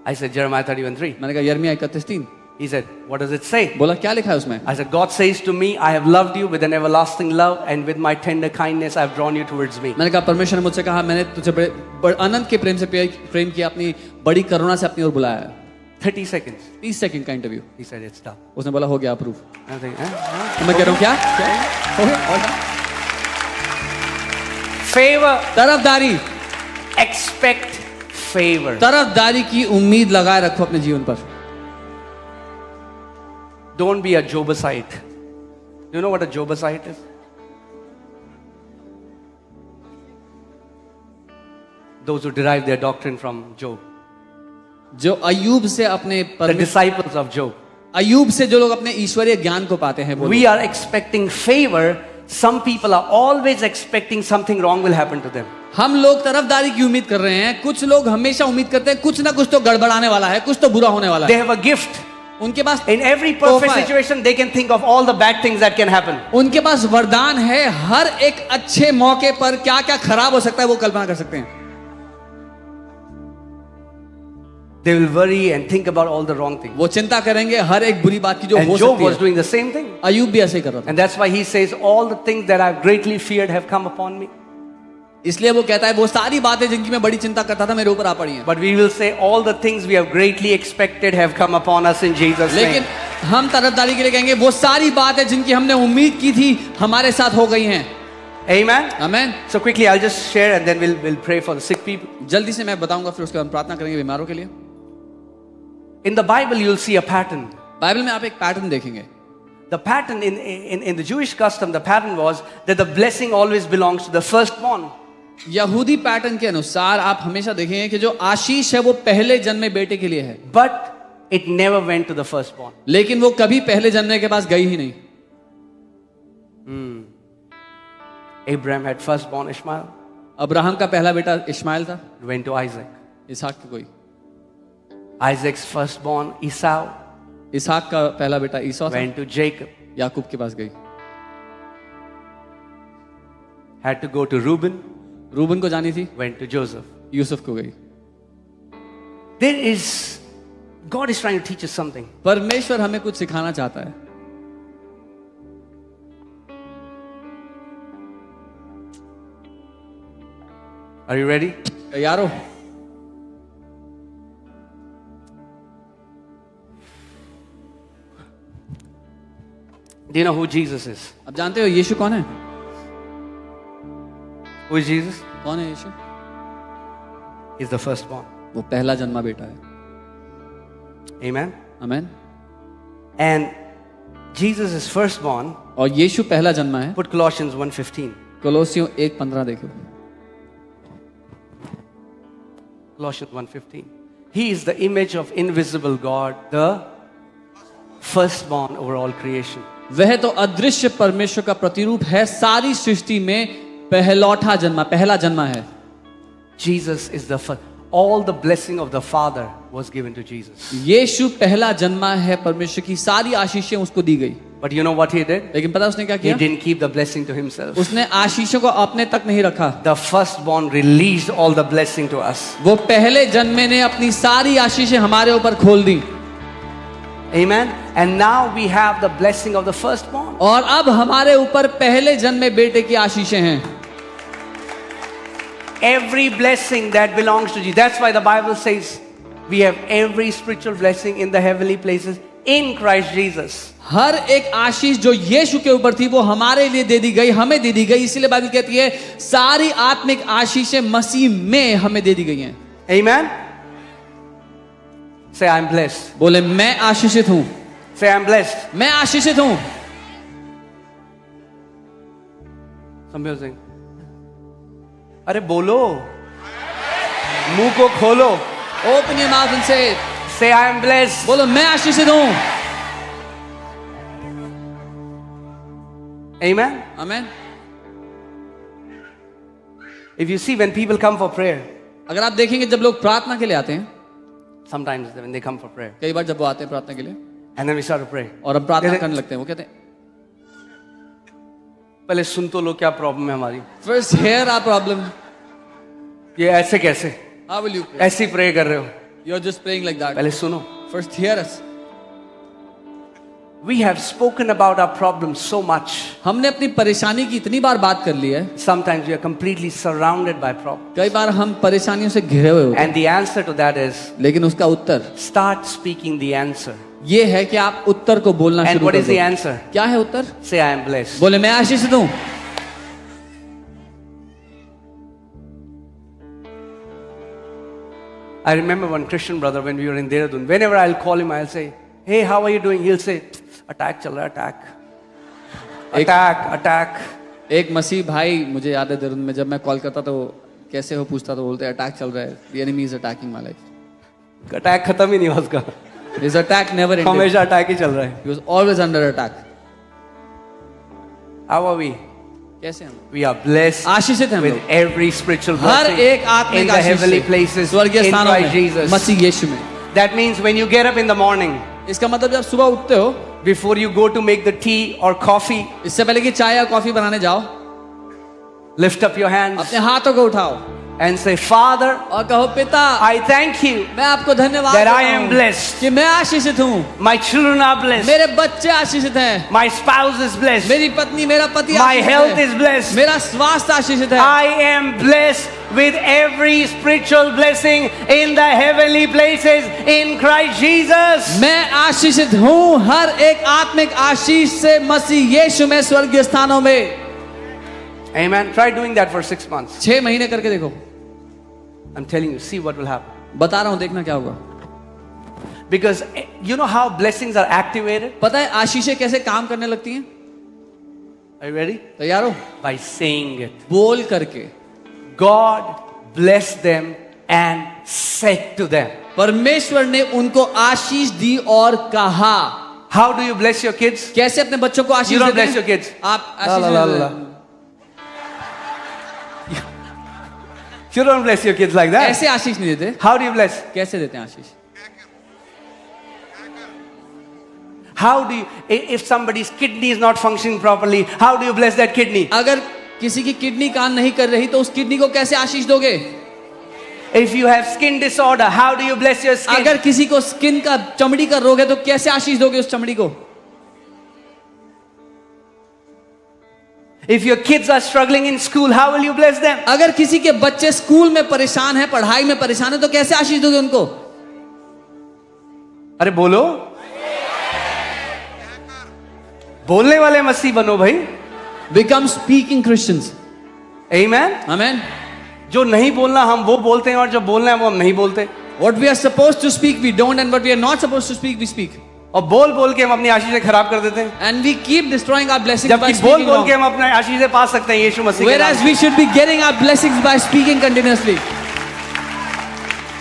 S1: I said, Jeremiah 31:3.
S2: मैंने कहा यिर्मयाह 31:3.
S1: He said, what does it say?
S2: बोला क्या लिखा है उसमें?
S1: I said, God says to me, I have loved you with an everlasting love, and with my tender kindness I have drawn you towards me.
S2: मैंने कहा परमेश्वर ने मुझसे कहा मैंने तुझे बड़े अनंत के प्रेम से प्रेम किया, अपनी बड़ी करुणा से अपनी ओर बुलाया है.
S1: 30 seconds.
S2: 30 सेकंड का interview.
S1: He said, it's done.
S2: उसने बोला हो गया अप्रूव.
S1: I think, huh?
S2: तो मैं कह रहा हूँ क्या हो गया? और क्या?
S1: Favor.
S2: तरफदारी.
S1: Expect favor.
S2: तरफदारी की उम्मीद लगाए रखो अपने जीवन पर.
S1: Don't be a Jobusite. Do you know what a Jobusite is? Those who derive their doctrine from Job.
S2: जो अयूब से अपने
S1: The disciples of Job.
S2: Ayub से जो लोग अपने ईश्वरीय ज्ञान को पाते हैं वो
S1: We are expecting favor. Some people are always expecting something wrong will happen to them.
S2: हम लोग तरफदारी की उम्मीद कर रहे हैं. कुछ लोग हमेशा उम्मीद करते हैं कुछ ना कुछ तो गड़बड़ाने वाला है, कुछ तो बुरा होने वाला
S1: They
S2: है.
S1: have a gift.
S2: उनके पास
S1: In every perfect
S2: तोहफा है.
S1: situation, they can think of all the bad things that can happen.
S2: उनके पास वरदान है. हर एक अच्छे मौके पर क्या क्या खराब हो सकता है वो कल्पना कर सकते हैं.
S1: They will worry and think about all the wrong things.
S2: वो चिंता करेंगे हर एक बुरी बात की जो
S1: And
S2: हो
S1: Job
S2: सकती
S1: was
S2: है.
S1: doing the same thing.
S2: Ayub भी ऐसे ही कर रहा था.
S1: And that's why he says, all the things that I've greatly feared have come upon me.
S2: इसलिए वो कहता है वो सारी बातें जिनकी मैं बड़ी चिंता करता था मेरे ऊपर आ पड़ी हैं.
S1: But we will say, all the things we have greatly expected have come upon us in Jesus'
S2: लेकिन
S1: name.
S2: हम तरफदारी के लिए कहेंगे वो सारी बातें जिनकी हमने उम्मीद की थी हमारे साथ हो गई हैं.
S1: Amen?
S2: आमीन.
S1: So quickly, I'll just share and then we'll pray for the sick people.
S2: जल्दी से मैं बताऊंगा फिर उसके बाद हम प्रार्थना करेंगे बीमारों के लिए.
S1: In the Bible, you'll see a pattern.
S2: Bible में आप एक पैटर्न देखेंगे.
S1: The pattern in the Jewish custom, the pattern was that the blessing always belongs to the firstborn.
S2: यहूदी पैटर्न के अनुसार आप हमेशा देखेंगे कि जो आशीष है वो पहले जन्मे बेटे के लिए है.
S1: But it never went to the firstborn.
S2: लेकिन वो कभी पहले जन्मे के पास गई ही नहीं.
S1: Abraham had firstborn Ishmael,
S2: Abraham का पहला बेटा इश्माइल था.
S1: went to Isaac.
S2: इसहाक की कोई.
S1: Isaac's firstborn Esau
S2: इसहाक का पहला बेटा ईसौ था.
S1: went to Jacob.
S2: याकूब के पास गई.
S1: Had to go to Reuben,
S2: Reuben को जानी थी.
S1: went to Joseph.
S2: यूसुफ को गई.
S1: God is trying to teach us something.
S2: परमेश्वर हमें कुछ सिखाना चाहता है.
S1: Are you ready?
S2: तैयार हो?
S1: Do you know who Jesus is?
S2: अब जानते हो यीशु कौन है?
S1: Who is Jesus?
S2: कौन है यीशु?
S1: He's the firstborn.
S2: वो पहला जन्मा बेटा है.
S1: Amen.
S2: आमीन.
S1: And Jesus is firstborn.
S2: और यीशु पहला जन्मा है.
S1: Put Colossians 1:15.
S2: कोलोसियों 1:15 देखो.
S1: Colossians 1:15. He is the image of invisible God, the firstborn over all creation.
S2: वह तो अदृश्य परमेश्वर का प्रतिरूप है, सारी सृष्टि में पहलौठा जन्मा, पहला जन्मा है.
S1: Jesus is the first. All the blessing of the Father was given to Jesus.
S2: यीशु पहला जन्मा है. परमेश्वर की सारी आशीषें उसको दी गई.
S1: But you know what he did?
S2: लेकिन पता उसने क्या
S1: He
S2: किया?
S1: didn't keep the blessing to himself.
S2: उसने आशीषों को अपने तक नहीं रखा.
S1: The firstborn released all the blessing to us.
S2: वो पहले जन्मे ने अपनी सारी आशीषें हमारे ऊपर खोल दी.
S1: Amen. And now we have the blessing of the firstborn.
S2: और अब हमारे ऊपर पहले जन्मे बेटे की आशीषें हैं.
S1: Every blessing that belongs to Jesus. That's why the Bible says we have every spiritual blessing in the heavenly places in Christ Jesus.
S2: हर एक आशीष जो यीशु के ऊपर थी वो हमारे लिए दे दी गई, हमें दे दी गई। इसीलिए बाइबल कहती है सारी आत्मिक आशीषें मसीह में हमें दे दी गई हैं।
S1: Amen. Say, I'm blessed.
S2: बोले मैं आशीषित हूं।
S1: Say, I'm blessed.
S2: मैं आशीषित हूं।
S1: Some people saying, अरे बोलो, मुंह को खोलो।
S2: Open your mouth and say it.
S1: Say, I am blessed.
S2: बोलो मैं आशीषित हूं।
S1: Amen.
S2: Amen.
S1: If you see when people come for prayer,
S2: अगर आप देखेंगे जब लोग प्रार्थना के लिए आते हैं,
S1: sometimes when they come for prayer,
S2: कई बार जब वो आते हैं प्रार्थना के लिए
S1: and then we start to pray.
S2: और हम प्रार्थना
S1: जैसे-
S2: करने लगते हैं, वो कहते हैं
S1: पहले सुन तो लो क्या प्रॉब्लम है हमारी।
S2: first hear our problem.
S1: ये ऐसे कैसे?
S2: How will you pray?
S1: ऐसे ही प्रे कर रहे हो।
S2: You're just praying like that.
S1: पहले सुनो।
S2: First hear us.
S1: We have spoken about our problems so much.
S2: हमने अपनी परेशानी की इतनी बार बात कर ली है,
S1: Sometimes we are completely surrounded by problems.
S2: कई बार हम परेशानियों से घिरे हुए होते हैं,
S1: And the answer to that is
S2: लेकिन उसका उत्तर
S1: start speaking the answer.
S2: ये है कि आप उत्तर को बोलना
S1: And
S2: शुरू
S1: what
S2: कर
S1: is the
S2: दो।
S1: answer?
S2: क्या है उत्तर?
S1: Say, I am blessed.
S2: बोले मैं आशीषित हूं।
S1: I remember one Christian brother when we were in Dehradun. Whenever I'll call him, I'll say, hey, how are you doing? He'll say, attack chal raha, attack. Attack, attack.
S2: एक मसीह भाई मुझे याद है देहरादून में जब मैं कॉल करता तो कैसे हो पूछता तो बोलते अटैक चल रहा है, the enemy is attacking my life.
S1: Attack खत्म ही नहीं हुआ उसका।
S2: His attack never ended.
S1: हमेशा अटैक ही चल रहा है।
S2: He was always under attack.
S1: How are we?
S2: कैसे हम
S1: We are blessed
S2: आशीषित हैं हम
S1: with
S2: लोग
S1: every spiritual
S2: हर
S1: blessing
S2: एक
S1: in
S2: आत्मिक
S1: the
S2: आशीष
S1: heavenly
S2: से,
S1: places
S2: स्वर्गीय
S1: in
S2: स्थानों
S1: Christ
S2: में
S1: Jesus.
S2: मसीह यीशु में।
S1: That means when you get up in the morning,
S2: इसका मतलब जब सुबह उठते हो,
S1: before you go to make the tea or coffee,
S2: इससे पहले कि चाय या कॉफी बनाने जाओ,
S1: lift up your hands
S2: अपने हाथों को उठाओ
S1: and say, Father,
S2: और कहो पिता
S1: I thank you
S2: मैं आपको धन्यवाद
S1: that
S2: देता
S1: I am
S2: हूं
S1: blessed.
S2: कि मैं आशीषित हूँ,
S1: My children are blessed.
S2: मेरे बच्चे आशीषित हैं,
S1: My spouse is blessed.
S2: मेरी पत्नी मेरा पति
S1: My
S2: आशीषित
S1: health
S2: है,
S1: is blessed.
S2: मेरा स्वास्थ्य आशीषित है।
S1: I am blessed with every spiritual blessing in the heavenly places in Christ Jesus.
S2: मैं आशीषित हूँ हर एक आत्मिक आशीष से मसीह यीशु में स्वर्गीय स्थानों में।
S1: Amen. Try doing that for 6 months.
S2: 6 महीने करके देखो,
S1: I'm telling you, see what will happen.
S2: बता रहा हूँ, देखना क्या होगा।
S1: Because you know how blessings are activated?
S2: पता है आशीषें कैसे काम करने लगती हैं?
S1: Are you ready?
S2: तैयार हो?
S1: By saying it.
S2: बोल करके।
S1: God blessed them and said to them.
S2: परमेश्वर ने उनको आशीष दी और कहा।
S1: How do you bless your kids?
S2: कैसे अपने बच्चों को आशीष
S1: You don't
S2: देते
S1: bless
S2: हैं?
S1: your kids.
S2: आप
S1: La, la, la, la. You don't bless your kids like that.
S2: ऐसे आशीष नहीं देते।
S1: How do you bless?
S2: कैसे देते हैं आशीष?
S1: How do you, if somebody's kidney is not functioning properly, how do you bless that kidney?
S2: अगर किसी की kidney काम नहीं कर रही तो उस किडनी को कैसे आशीष दोगे?
S1: If you have skin disorder, how do you bless your skin?
S2: अगर किसी को स्किन का चमड़ी का रोग है तो कैसे आशीष दोगे उस चमड़ी को?
S1: If your kids are struggling in school, how will you bless them?
S2: अगर किसी के बच्चे स्कूल में परेशान हैं, पढ़ाई में परेशान है तो कैसे आशीष दोगे उनको?
S1: अरे बोलो, बोलने वाले मसीह बनो भाई।
S2: Become speaking Christians.
S1: Amen.
S2: Amen.
S1: जो नहीं बोलना हम वो बोलते हैं और जो बोलना है वो हम नहीं बोलते।
S2: What we are supposed to speak we don't, and what we are not supposed to speak we speak.
S1: और बोल बोल के हम अपनी आशीषें खराब कर देते हैं,
S2: And we keep destroying our blessings by
S1: जबकि बोल
S2: speaking
S1: बोल के
S2: wrong.
S1: हम अपनी आशीषें पा सकते हैं यीशु मसीह के
S2: Whereas
S1: नाम
S2: we should be getting our blessings by speaking continuously.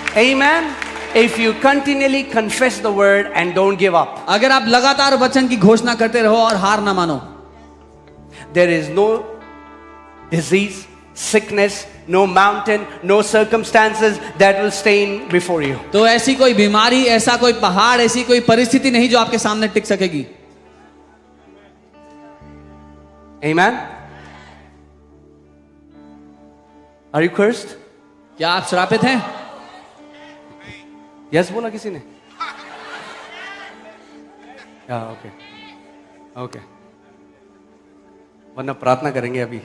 S1: से। Amen. If you continually confess the word and don't give up,
S2: अगर आप लगातार वचन की घोषणा करते रहो और हार ना मानो,
S1: there is no disease, sickness, no mountain, no circumstances that will stand before you.
S2: तो ऐसी कोई बीमारी, ऐसा कोई पहाड़, ऐसी कोई परिस्थिति नहीं जो आपके सामने टिक सकेगी।
S1: Amen. Are you cursed?
S2: क्या आप श्रापित हैं?
S1: Yes बोला किसी ने? Yeah, okay. Okay. वरना प्रार्थना करेंगे अभी।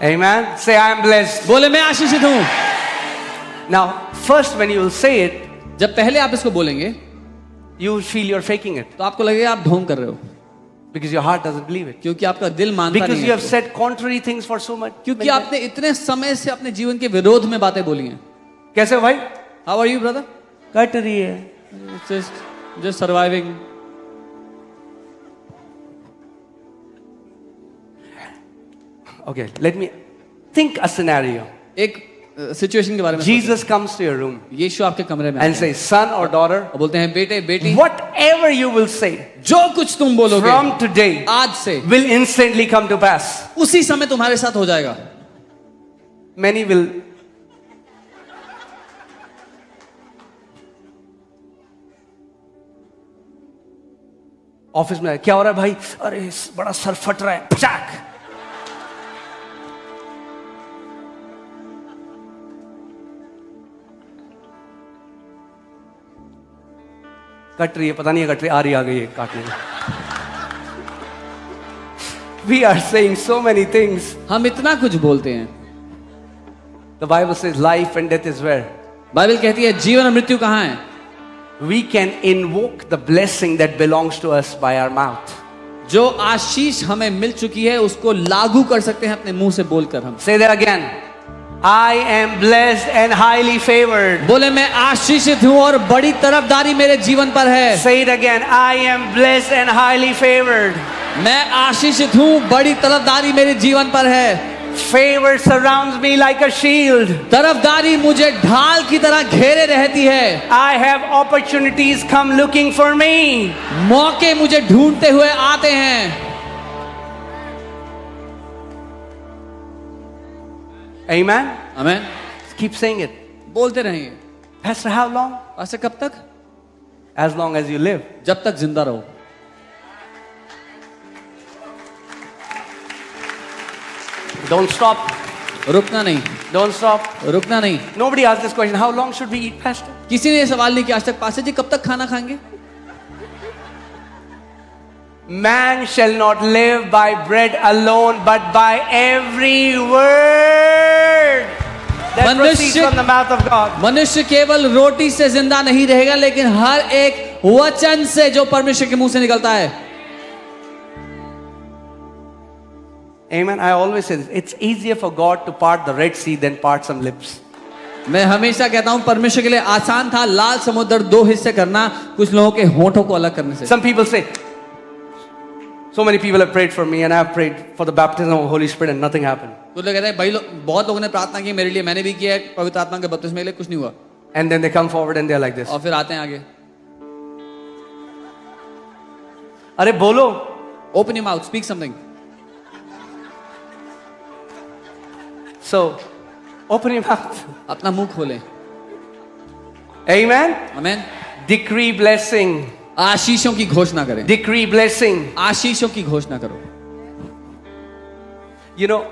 S1: Amen. Say I am blessed.
S2: बोले मैं आशीषित हूं।
S1: Now, first when you will say it,
S2: जब पहले आप इसको बोलेंगे
S1: you will feel you're faking it
S2: तो आपको लगेगा आप ढोंग कर रहे हो,
S1: because your heart doesn't believe it.
S2: क्योंकि आपका दिल मानता
S1: Because
S2: नहीं
S1: you have
S2: है,
S1: said contrary things for so much.
S2: क्योंकि आपने इतने समय से अपने जीवन के विरोध में बातें बोली हैं.
S1: कैसे हो भाई?
S2: How are you brother?
S1: कट रही है.
S2: Just surviving.
S1: Okay, let me think a scenario.
S2: एक सिचुएशन के बारे में
S1: Jesus comes to your room
S2: सोचें. यीशु आपके कमरे में
S1: and
S2: आते हैं
S1: says, son or daughter,
S2: और बोलते हैं बेटे बेटी
S1: whatever you will say
S2: जो कुछ तुम बोलोगे
S1: from today
S2: आज से
S1: will instantly come to pass.
S2: उसी समय तुम्हारे साथ हो जाएगा.
S1: Many will. ऑफिस में क्या हो रहा है भाई? अरे बड़ा सर फट रहा है. पचाक. कट रही है, पता नहीं है कट रही, आ रही आ गई है काटने में. We are saying so many things.
S2: हम इतना कुछ बोलते हैं.
S1: The Bible says life and death is where?
S2: Bible कहती है जीवन और मृत्यु कहाँ है.
S1: We can invoke the blessing that belongs to us by our mouth.
S2: जो आशीष हमें मिल चुकी है उसको लागू कर सकते हैं अपने मुंह से बोलकर. हम
S1: Say that again. I am blessed and highly favored.
S2: बोले मैं आशीषित हूँ और बड़ी तरफदारी मेरे जीवन पर है.
S1: Say it again. I am blessed and highly favored.
S2: मैं आशीषित हूँ, बड़ी तरफदारी मेरे जीवन पर है.
S1: Favor surrounds me like a shield.
S2: तरफदारी मुझे ढाल की तरह घेरे रहती है.
S1: I have opportunities come looking for me.
S2: मौके मुझे ढूंढते हुए आते हैं.
S1: Amen.
S2: Amen.
S1: Keep saying it.
S2: बोलते रहेंगे.
S1: Pastor, how long?
S2: ऐसे कब तक?
S1: As long as you live.
S2: जब तक जिंदा रहो.
S1: Don't stop.
S2: रुकना नहीं.
S1: Don't stop.
S2: रुकना नहीं.
S1: Nobody asked this question. How long should we eat, Pastor?
S2: किसी ने ये सवाल नहीं किया आज तक, पास्टर जी कब तक खाना खाएंगे?
S1: Man shall not live by bread alone, but by every word that proceeds from the mouth of God.
S2: मनुष्य केवल रोटी से जिंदा नहीं रहेगा, लेकिन हर एक वचन से जो परमेश्वर के मुंह से निकलता है.
S1: Amen. I always say this. It's easier for God to part the Red Sea than part some lips.
S2: मैं हमेशा कहता हूं परमेश्वर के लिए आसान था लाल समुद्र दो हिस्से करना कुछ लोगों के होठों को अलग करने से.
S1: Some people say, so many people have prayed for me and I have prayed for the baptism of the Holy Spirit and nothing happened.
S2: तो लोग कहते हैं भाई बहुत लोगों ने प्रार्थना की मेरे लिए, मैंने भी किया है, पवित्र आत्मा के बपतिस्मे के लिए कुछ नहीं हुआ.
S1: And then they come forward and they're like this.
S2: और फिर आते हैं आगे.
S1: अरे बोलो.
S2: Open your mouth, speak something.
S1: So, open your mouth.
S2: अपना मुंह खोलें.
S1: Amen.
S2: आमेन.
S1: Decree blessing.
S2: आशीषों की घोषणा करें.
S1: Decree blessing.
S2: आशीषों की घोषणा करो.
S1: You know,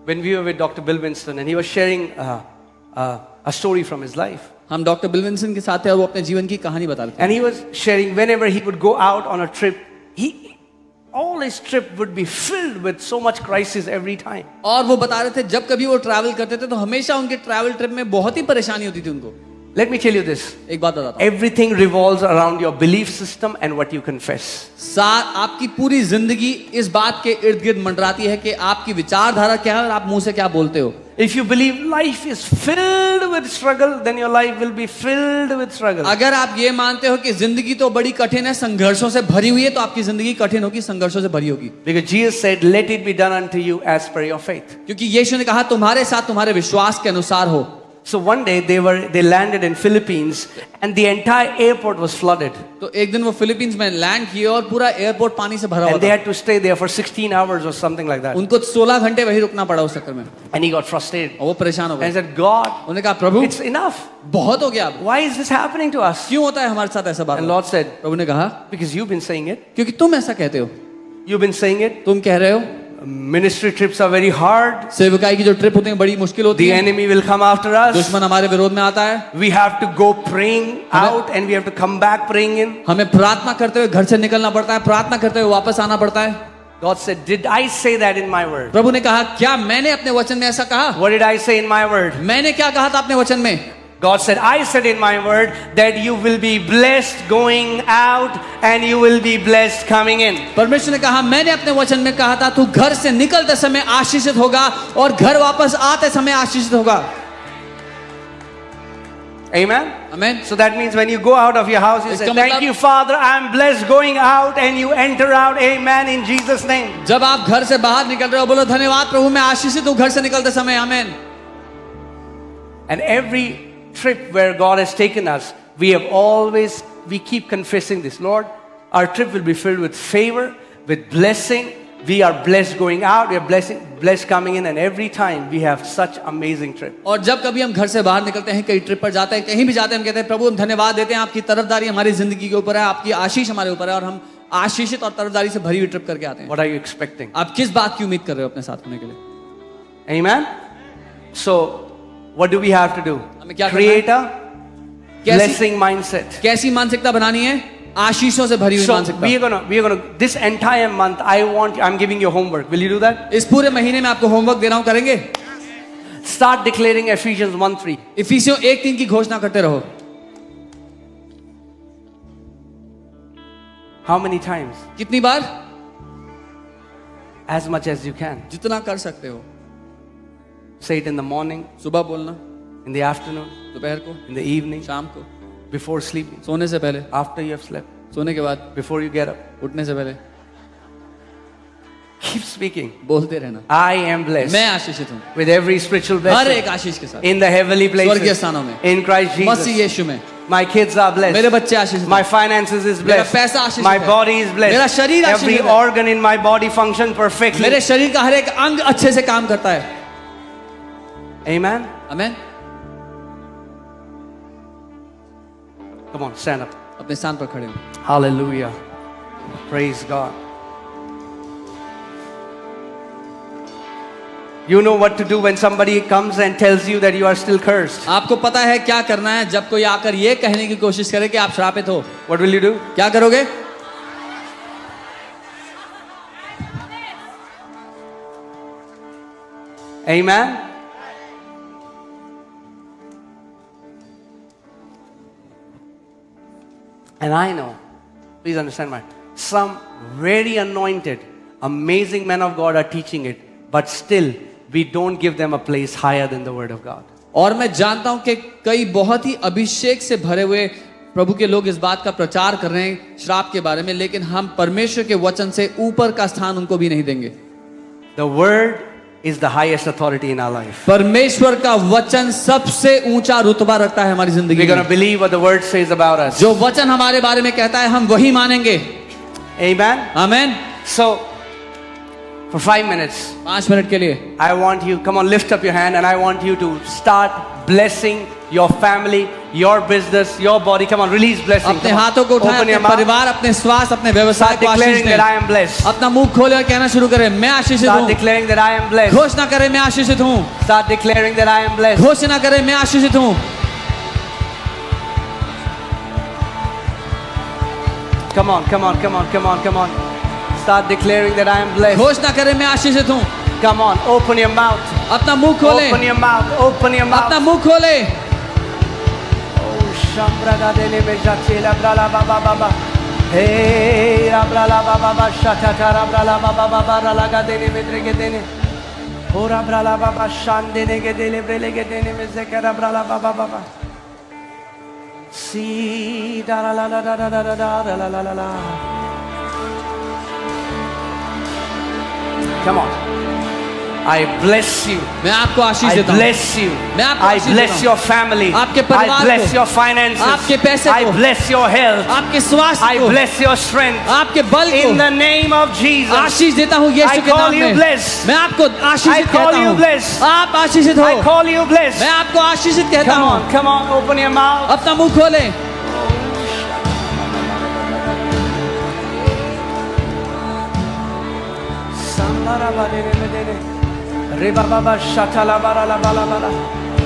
S1: when we were with Dr. Bill Winston and he was sharing a story from his life.
S2: हम डॉक्टर बिल विंसन के साथ थे और वो अपने जीवन की कहानी बता रहे थे.
S1: And he was sharing whenever he would go out on a trip, all his trip would be filled with so much crisis every time.
S2: और वो बता रहे थे जब कभी वो ट्रैवल करते थे तो हमेशा उनके ट्रैवल ट्रिप में बहुत ही परेशानी होती थी उनको.
S1: Let me tell you this.
S2: एक बात बताता हूं.
S1: Everything revolves around your belief system and what you confess.
S2: आपकी पूरी जिंदगी इस बात के इर्द गिर्द मंडराती है कि आपकी विचारधारा क्या है और आप मुंह से क्या बोलते हो.
S1: If you believe life is filled with struggle, then your life will be filled with struggle.
S2: अगर आप ये मानते हो कि जिंदगी तो बड़ी कठिन है, संघर्षों से भरी हुई है, तो आपकी जिंदगी कठिन होगी, संघर्षों से भरी होगी.
S1: Because Jesus said, "Let it be done unto you as per your faith."
S2: क्योंकि यीशु ने कहा तुम्हारे साथ तुम्हारे विश्वास के अनुसार हो.
S1: So one day they landed in Philippines and the entire airport was flooded.
S2: तो एक दिन वो फिलीपींस में लैंड किए और पूरा एयरपोर्ट पानी से भरा हुआ
S1: And they
S2: था.
S1: had to stay there for 16 hours or something like that.
S2: उनको 16 घंटे वहीं रुकना पड़ा उस चक्कर में.
S1: And he got frustrated.
S2: और वो परेशान हो
S1: And he
S2: गए.
S1: said, "God,
S2: उन्होंने कहा प्रभु
S1: it's enough.
S2: बहुत हो गया अब.
S1: Why is this happening to us?"
S2: क्यों होता है हमारे साथ ऐसा बात?
S1: And Lord said,
S2: प्रभु ने कहा
S1: "Because you've been saying it.
S2: क्योंकि तुम ऐसा कहते हो.
S1: You've been saying it.
S2: तुम कह रहे हो
S1: Ministry trips are very hard.
S2: सेवकाई की जो ट्रिप होती है बड़ी मुश्किल होती
S1: The
S2: है.
S1: enemy will come after us.
S2: दुश्मन हमारे विरोध में आता है.
S1: We have to go praying out and we have to come back praying in."
S2: हमें प्रार्थना करते हुए घर से निकलना पड़ता है, प्रार्थना करते हुए वापस आना पड़ता है.
S1: God said, "Did I say that in my word?"
S2: प्रभु ने कहा क्या मैंने अपने वचन में ऐसा कहा?
S1: What did I say in my word?
S2: मैंने क्या कहा था अपने वचन में?
S1: God said, I said in my word that you will be blessed going out and you will be blessed coming in.
S2: परमेश्वर ने कहा, मैंने अपने वचन में कहा था, तू घर से निकलते समय आशीषित होगा और घर वापस आते समय आशीषित होगा.
S1: Amen?
S2: Amen.
S1: So that means when you go out of your house, you say,
S2: इसका
S1: thank
S2: मतलब-
S1: you, Father, I'm blessed going out, and you enter out. Amen, in Jesus' name.
S2: जब आप घर से बाहर निकल रहे हो, बोलो धन्यवाद प्रभु, मैं आशीषित हूँ घर से निकलते समय. आमेन.
S1: And every trip where God has taken us, we keep confessing this. Lord, our trip will be filled with favor, with blessing. We are blessed going out, we are blessed coming in, and every time we have such amazing trip.
S2: और जब कभी हम घर से बाहर निकलते हैं, कहीं ट्रिप पर जाते हैं, कहीं भी जाते हैं, हम कहते हैं प्रभु हम धन्यवाद देते हैं, आपकी तरफदारी हमारी जिंदगी के ऊपर है, आपकी आशीष हमारे ऊपर है, और हम आशीषित और तरफदारी से भरी हुई ट्रिप करके आते हैं.
S1: What are you expecting?
S2: आप किस बात की उम्मीद कर रहे हो अपने साथ होने के लिए?
S1: Amen? So, what do we have to do?
S2: हमें क्या
S1: Create a
S2: कैसी
S1: blessing mindset.
S2: कैसी मानसिकता बनानी है? आशीषों से भरी हुई
S1: So
S2: मानसिकता.
S1: we are gonna this entire month I'm giving you homework. Will you do that?
S2: इस पूरे महीने में आपको होमवर्क दे रहा हूं, करेंगे?
S1: Start declaring Ephesians 1:3.
S2: इफिसियों 1:3 की घोषणा करते रहो.
S1: How many times?
S2: कितनी बार?
S1: As much as you can.
S2: जितना कर सकते हो.
S1: Say it in the morning,
S2: सुबह बोलना,
S1: in the afternoon,
S2: दोपहर को,
S1: in the evening,
S2: शाम को,
S1: before sleeping,
S2: सोने से पहले,
S1: after you have slept,
S2: सोने के बाद,
S1: before you get up.
S2: उठने से पहले.
S1: Keep speaking.
S2: बोलते रहना,
S1: I am blessed
S2: मैं आशीषित हूँ
S1: with every spiritual
S2: her
S1: blessing
S2: एक आशीष के साथ,
S1: in the heavenly
S2: स्वर्गीय
S1: places
S2: स्थानों में,
S1: in Christ
S2: मसीह
S1: Jesus.
S2: यीशु में.
S1: My kids are
S2: मेरे
S1: blessed.
S2: बच्चे आशीषित
S1: My
S2: हैं.
S1: finances is
S2: मेरा
S1: blessed.
S2: पैसा आशीषित
S1: My
S2: है.
S1: body is
S2: मेरा
S1: blessed.
S2: शरीर
S1: Every
S2: आशीषित है.
S1: organ in my body function perfectly.
S2: मेरे शरीर का हर एक अंग अच्छे से काम करता है.
S1: Amen.
S2: Amen.
S1: Come on, stand up.
S2: अपने स्थान पर खड़े हो.
S1: Hallelujah. Praise God. You know what to do when somebody comes and tells you that you are still cursed.
S2: आपको पता है क्या करना है जब कोई आकर ये कहने की कोशिश करे कि आप श्रापित हो.
S1: What will you do?
S2: क्या करोगे?
S1: Amen. And I know, please understand some very anointed, amazing men of God are teaching it, but still we don't give them a place higher than the word of God.
S2: और मैं जानता हूं कि कई बहुत ही अभिषेक से भरे हुए प्रभु के लोग इस बात का प्रचार कर रहे हैं श्राप के बारे में, लेकिन हम परमेश्वर के वचन से ऊपर का स्थान उनको भी नहीं देंगे.
S1: The word is the highest authority in our life.
S2: परमेश्वर का वचन सबसे ऊंचा रुतबा रखता है हमारी जिंदगी
S1: We're going
S2: में.
S1: to believe what the word says about us.
S2: जो वचन हमारे बारे में कहता है हम वही मानेंगे.
S1: Amen.
S2: Amen.
S1: So, for 5 minutes,
S2: 5 minute के लिए
S1: I want you, come on, lift up your hand, and I want you to start blessing your family, your business, your body. Come on, release blessing.
S2: अपने
S1: Come on.
S2: हाथों को उठाएं,
S1: Open
S2: अपने
S1: your mouth.
S2: परिवार, अपने स्वास्थ्य, अपने व्यवसाय
S1: Start
S2: को आशीष
S1: declaring that I
S2: दें.
S1: am blessed.
S2: अपना मुंह खोले और कहना शुरू करें, मैं आशीषित
S1: Start
S2: हूँ.
S1: declaring that I am blessed.
S2: घोषणा करें, मैं आशीषित हूँ.
S1: Start declaring that I am blessed.
S2: घोषणा करें, मैं आशीषित हूँ.
S1: Come on, come on, come on, come on, come on. Start declaring that I am blessed.
S2: घोषणा करें, मैं आशीषित हूँ.
S1: Come on, open your mouth.
S2: अपना मुंह खोले.
S1: Open your mouth. Open your mouth.
S2: अपना मुंह खोले.
S1: Oh, Shambraga dele bejachela brala baba baba. Hey, brala baba baba shatata brala baba baba ralaga dele medrege dele. Ora brala baba shandene ge dele brelege dele mezekara brala baba baba. Si da la la la la la la la la la la la. Come on. I bless you.
S2: मैं आपको आशीष
S1: I
S2: देता हूँ.
S1: bless you.
S2: मैं आपको
S1: I
S2: Ashish
S1: bless
S2: देता हूँ.
S1: your family.
S2: आपके
S1: I
S2: परिवार
S1: bless
S2: को.
S1: your finances.
S2: आपके पैसे
S1: I
S2: को.
S1: bless your health.
S2: आपके स्वास्थ्य
S1: I
S2: को.
S1: bless your strength.
S2: आपके बल को
S1: In the name of Jesus.
S2: आशीष देता हूँ
S1: I
S2: यीशु के
S1: call
S2: नाम
S1: you
S2: में.
S1: blessed.
S2: मैं आपको आशीषित
S1: I call
S2: कहता
S1: you
S2: हूँ.
S1: blessed.
S2: आप आशीषित
S1: I
S2: हो.
S1: call you blessed.
S2: मैं आपको आशीषित कहता
S1: Come
S2: हूँ.
S1: on, come on, open your mouth.
S2: अपना मुंह खोले.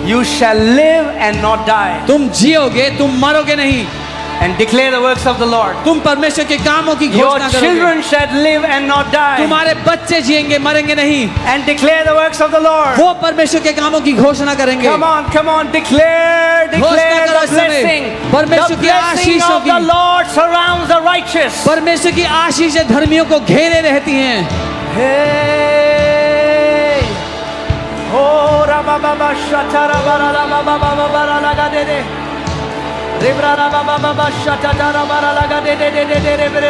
S1: You shall live and not die,
S2: तुम जियोगे, तुम मरोगे नहीं.
S1: and declare the works of the Lord.
S2: तुम परमेश्वर के कामों की
S1: Your
S2: घोषणा करोगे।
S1: children shall live and not die,
S2: तुम्हारे बच्चे जिएंगे मरेंगे नहीं।
S1: and declare the works of the Lord.
S2: वो परमेश्वर के कामों की घोषणा करेंगे।
S1: Come on, declare
S2: घोषणा करो
S1: the
S2: इस समय।
S1: blessing.
S2: परमेश्वर
S1: The
S2: की
S1: blessing
S2: आशीषों
S1: of the
S2: की।
S1: Lord surrounds the righteous.
S2: परमेश्वर की आशीषें धर्मियों को घेरे रहती हैं।
S1: Hey, oh, rababa shatara bara baba bara laga de de, rebra rababa shatara bara laga de de de de de.